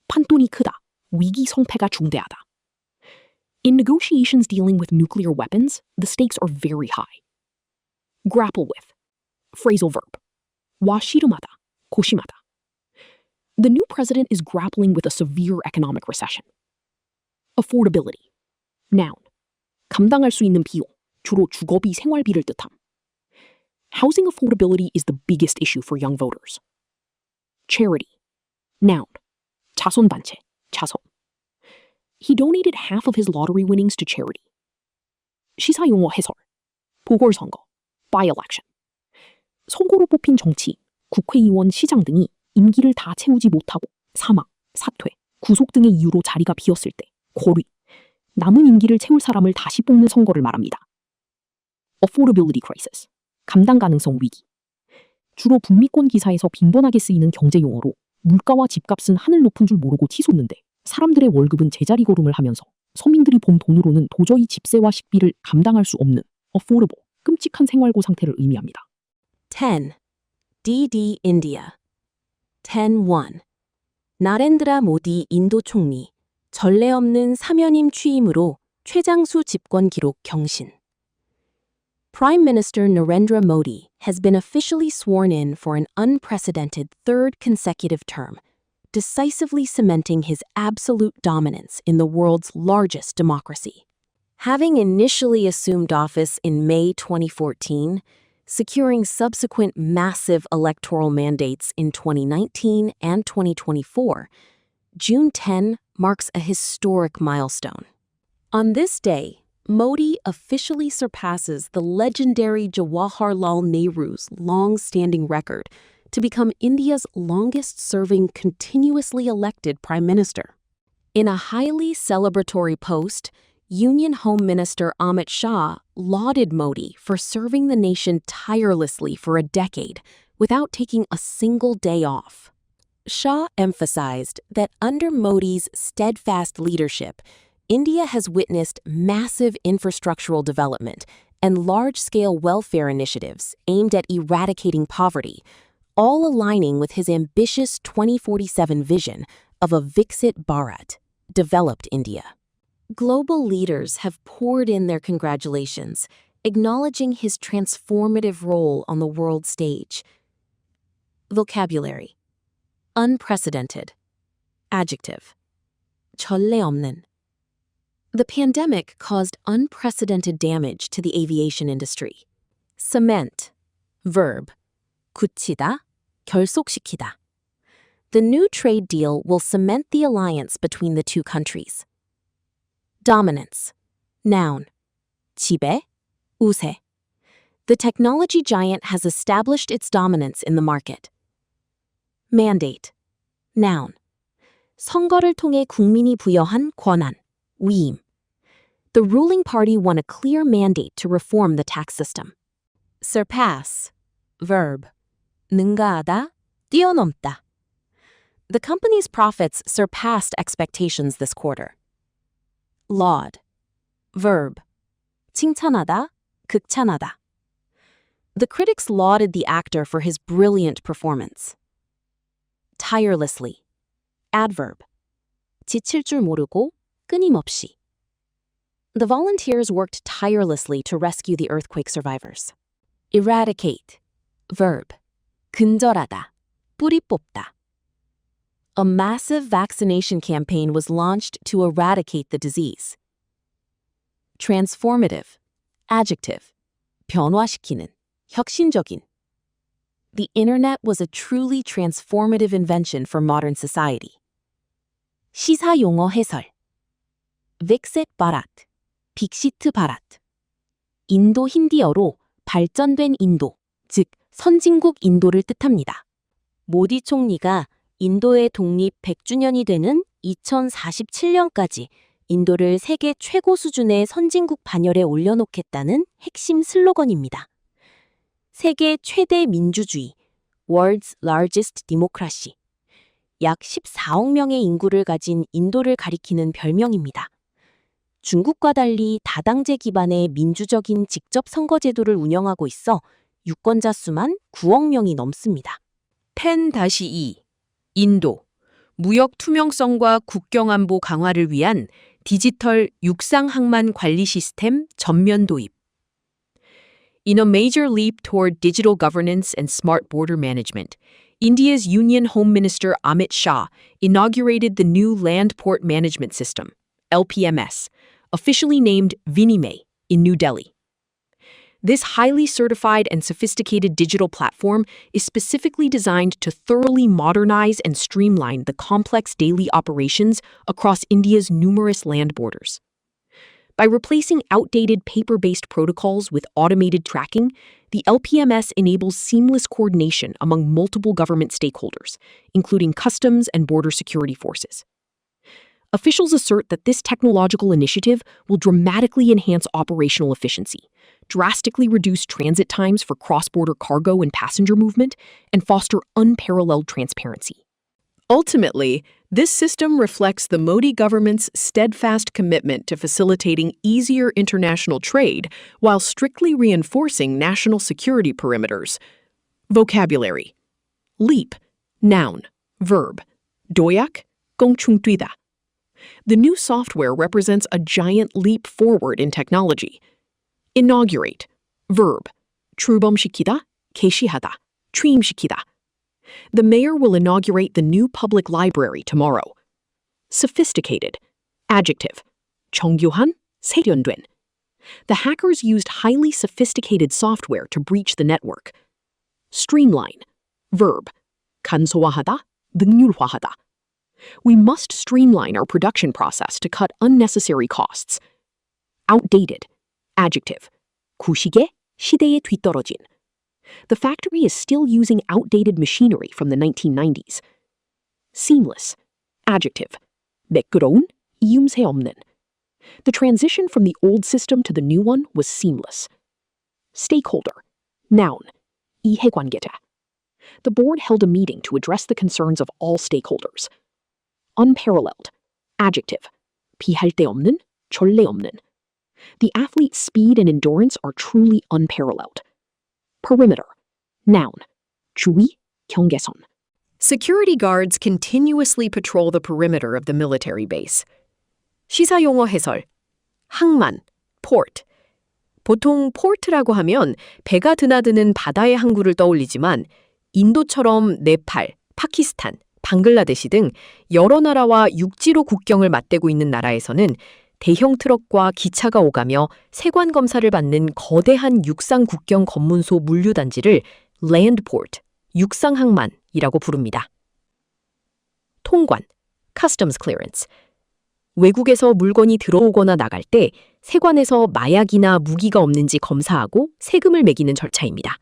Speaker 2: 판돈이 크다, 위기 성패가 중대하다. In negotiations dealing with nuclear weapons, the stakes are very high. Grapple with, phrasal verb, 와 씨름하다, 고심하다. The new president is grappling with a severe economic recession. Affordability, noun, 감당할 수 있는 비용, 주로 주거비, 생활비를 뜻함. Housing affordability is the biggest issue for young voters.
Speaker 3: charity. Noun, 자선단체, 자선. He donated half of his lottery winnings to charity. 시사용어 해설, 보궐선거, by-election. 선거로 뽑힌 정치, 국회의원, 시장 등이 임기를 다 채우지 못하고 사망, 사퇴, 구속 등의 이유로 자리가 비었을 때 고리, 남은 임기를 채울 사람을 다시 뽑는 선거를 말합니다. affordability crisis, 감당 가능성 위기. 주로 북미권 기사에서 빈번하게 쓰이는 경제용어로 물가와 집값은 하늘 높은 줄 모르고 치솟는데 사람들의 월급은 제자리 걸음을 하면서 서민들이 본 돈으로는 도저히 집세와 식비를 감당할 수 없는 affordable, 끔찍한 생활고 상태를 의미합니다.
Speaker 1: 10. DD India 10.1 나렌드라 모디 인도 총리 전례 없는 사면임 취임으로 최장수 집권 기록 경신. Prime Minister Narendra Modi has been officially sworn in for an unprecedented third consecutive term, decisively cementing his absolute dominance in the world's largest democracy. Having initially assumed office in May 2014, securing subsequent massive electoral mandates in 2019 and 2024, June 10 marks a historic milestone. On this day, Modi officially surpasses the legendary Jawaharlal Nehru's long-standing record to become India's longest-serving continuously elected prime minister. In a highly celebratory post, Union Home Minister Amit Shah lauded Modi for serving the nation tirelessly for a decade without taking a single day off. Shah emphasized that under Modi's steadfast leadership, India has witnessed massive infrastructural development and large-scale welfare initiatives aimed at eradicating poverty, all aligning with his ambitious 2047 vision of a Viksit Bharat, developed India. Global leaders have poured in their congratulations, acknowledging his transformative role on the world stage. Vocabulary: unprecedented. Adjective: 전례 없는. The pandemic caused unprecedented damage to the aviation industry. Cement. Verb: 굳히다, 결속시키다. The new trade deal will cement the alliance between the two countries. Dominance. Noun. 지배, 우세. The technology giant has established its dominance in the market. Mandate. Noun. 선거를 통해 국민이 부여한 권한, 위임. The ruling party won a clear mandate to reform the tax system. Surpass. Verb. 능가하다, 뛰어넘다. The company's profits surpassed expectations this quarter. Laud. Verb. 칭찬하다, 극찬하다. The critics lauded the actor for his brilliant performance. Tirelessly. Adverb. 지칠 줄 모르고, 끊임없이. The volunteers worked tirelessly to rescue the earthquake survivors. Eradicate. Verb. 근절하다, 뿌리 뽑다. A massive vaccination campaign was launched to eradicate the disease. Transformative. Adjective. 변화시키는, 혁신적인. The internet was a truly transformative invention for modern society. 시사용어 해설. Viksit Bharat, 빅시트 바랏. 인도 힌디어로 발전된 인도, 즉 선진국 인도를 뜻합니다. 모디 총리가 인도의 독립 100주년이 되는 2047년까지 인도를 세계 최고 수준의 선진국 반열에 올려놓겠다는 핵심 슬로건입니다. 세계 최대 민주주의, World's Largest Democracy. 약 14억 명의 인구를 가진 인도를 가리키는 별명입니다. 중국과 달리 다당제 기반의 민주적인 직접 선거 제도를 운영하고 있어 유권자 수만 9억 명이 넘습니다.
Speaker 2: 10-2 인도 무역 투명성과 국경 안보 강화를 위한 디지털 육상 항만 관리 시스템 전면 도입. In a major leap toward digital governance and smart border management, India's Union Home Minister Amit Shah inaugurated the new Land Port Management System, LPMS, officially named Vinimay, in New Delhi. This highly certified and sophisticated digital platform is specifically designed to thoroughly modernize and streamline the complex daily operations across India's numerous land borders. By replacing outdated paper-based protocols with automated tracking, the LPMS enables seamless coordination among multiple government stakeholders, including customs and border security forces. Officials assert that this technological initiative will dramatically enhance operational efficiency, drastically reduce transit times for cross-border cargo and passenger movement, and foster unparalleled transparency.
Speaker 3: Ultimately, this system reflects the Modi government's steadfast commitment to facilitating easier international trade while strictly reinforcing national security perimeters. Vocabulary: leap, noun, verb, doyak, gongchungtuida. The new software represents a giant leap forward in technology. Inaugurate, verb, 출범시키다, 개시하다, 취임시키다. The mayor will inaugurate the new public library tomorrow. Sophisticated, adjective, 정교한, 세련된. The hackers used highly sophisticated software to breach the network. Streamline, verb, 간소화하다, 능률화하다. We must streamline our production process to cut unnecessary costs. Outdated, adjective, 구시계, 시대에 뒤떨어진. The factory is still using outdated machinery from the 1990s. Seamless, adjective, 매끄러운, 이음새 없는. The transition from the old system to the new one was seamless. Stakeholder, noun, 이해관계자. The board held a meeting to address the concerns of all stakeholders. Unparalleled, adjective, 비할 데 없는, 전례 없는. The athlete's speed and endurance are truly unparalleled. Perimeter, noun, 주위, 경계선. Security guards continuously patrol the perimeter of the military base. 시사용어 해설, 항만, port. 보통 port라고 하면 배가 드나드는 바다의 항구를 떠올리지만 인도처럼 네팔, 파키스탄, 방글라데시 등 여러 나라와 육지로 국경을 맞대고 있는 나라에서는 대형 트럭과 기차가 오가며 세관 검사를 받는 거대한 육상 국경 검문소 물류단지를 land port, 육상항만이라고 부릅니다. 통관, customs clearance. 외국에서 물건이 들어오거나 나갈 때 세관에서 마약이나 무기가 없는지 검사하고 세금을 매기는 절차입니다.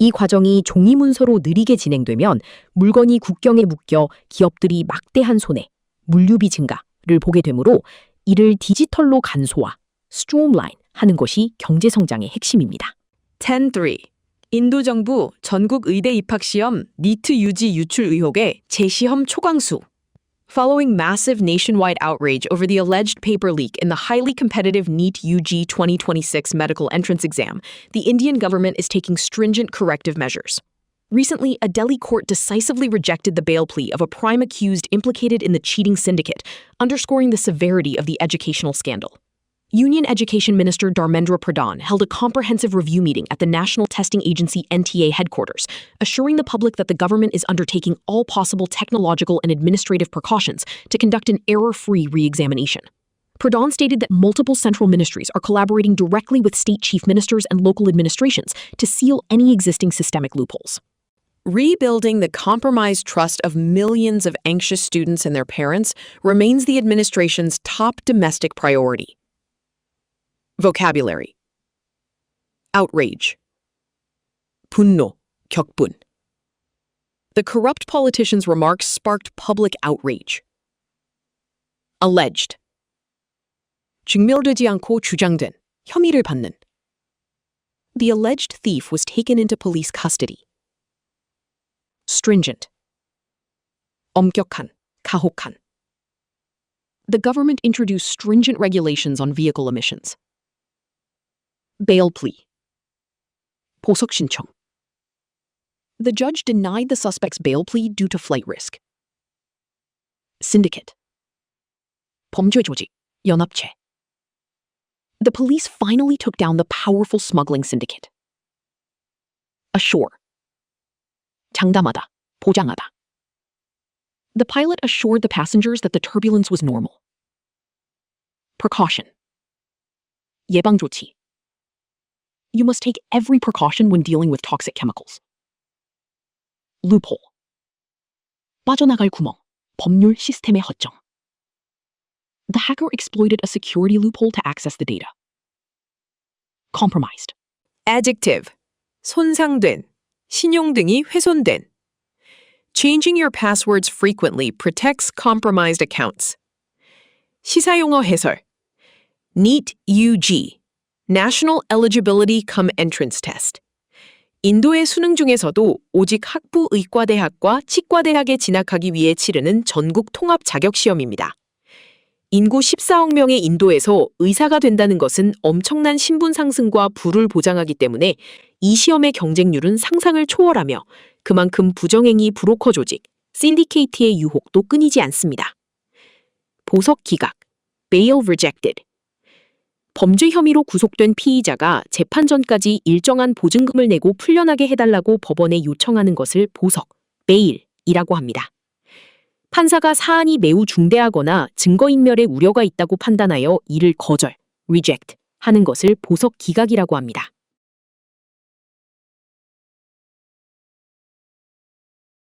Speaker 3: 이 과정이 종이 문서로 느리게 진행되면 물건이 국경에 묶여 기업들이 막대한 손해, 물류비 증가를 보게 되므로 이를 디지털로 간소화, streamline 하는 것이 경제 성장의 핵심입니다. 10.3. 인도 정부 전국 의대 입학 시험 니트 유지 유출 의혹의 재시험 초강수. Following massive nationwide outrage over the alleged paper leak in the highly competitive NEET UG 2026 medical entrance exam, the Indian government is taking stringent corrective measures. Recently, a Delhi court decisively rejected the bail plea of a prime accused implicated in the cheating syndicate, underscoring the severity of the educational scandal. Union Education Minister Dharmendra Pradhan held a comprehensive review meeting at the National Testing Agency NTA headquarters, assuring the public that the government is undertaking all possible technological and administrative precautions to conduct an error-free re-examination. Pradhan stated that multiple central ministries are collaborating directly with state chief ministers and local administrations to seal any existing systemic loopholes. Rebuilding the compromised trust of millions of anxious students and their parents remains the administration's top domestic priority. Vocabulary: outrage, 분노, 격분. The corrupt politician's remarks sparked public outrage. Alleged, 증명되지 않고 주장된, 혐의를 받는. The alleged thief was taken into police custody. Stringent, 엄격한, 가혹한. The government introduced stringent regulations on vehicle emissions. Bail plea, 보석 신청. The judge denied the suspect's bail plea due to flight risk. Syndicate, 범죄 조직, 연합체. The police finally took down the powerful smuggling syndicate. Assure, 장담하다, 보장하다. The pilot assured the passengers that the turbulence was normal. Precaution, 예방 조치. You must take every precaution when dealing with toxic chemicals. Loophole. 빠져나갈 구멍, 법률 시스템의 허점. The hacker exploited a security loophole to access the data. Compromised.
Speaker 2: Adjective. 손상된, 신용 등이 훼손된. Changing your passwords frequently protects compromised accounts. 시사용어 해설. NEET UG. National Eligibility Cum Entrance Test. 인도의 수능 중에서도 오직 학부 의과대학과 치과대학에 진학하기 위해 치르는 전국 통합 자격시험입니다. 인구 14억 명의 인도에서 의사가 된다는 것은 엄청난 신분 상승과 부를 보장하기 때문에 이 시험의 경쟁률은 상상을 초월하며 그만큼 부정행위 브로커 조직, 신디케이트의 유혹도 끊이지 않습니다. 보석 기각, bail rejected. 범죄 혐의로 구속된 피의자가 재판 전까지 일정한 보증금을 내고 풀려나게 해달라고 법원에 요청하는 것을 보석, 베일이라고 합니다. 판사가 사안이 매우 중대하거나 증거인멸의 우려가 있다고 판단하여 이를 거절, reject 하는 것을 보석 기각이라고 합니다.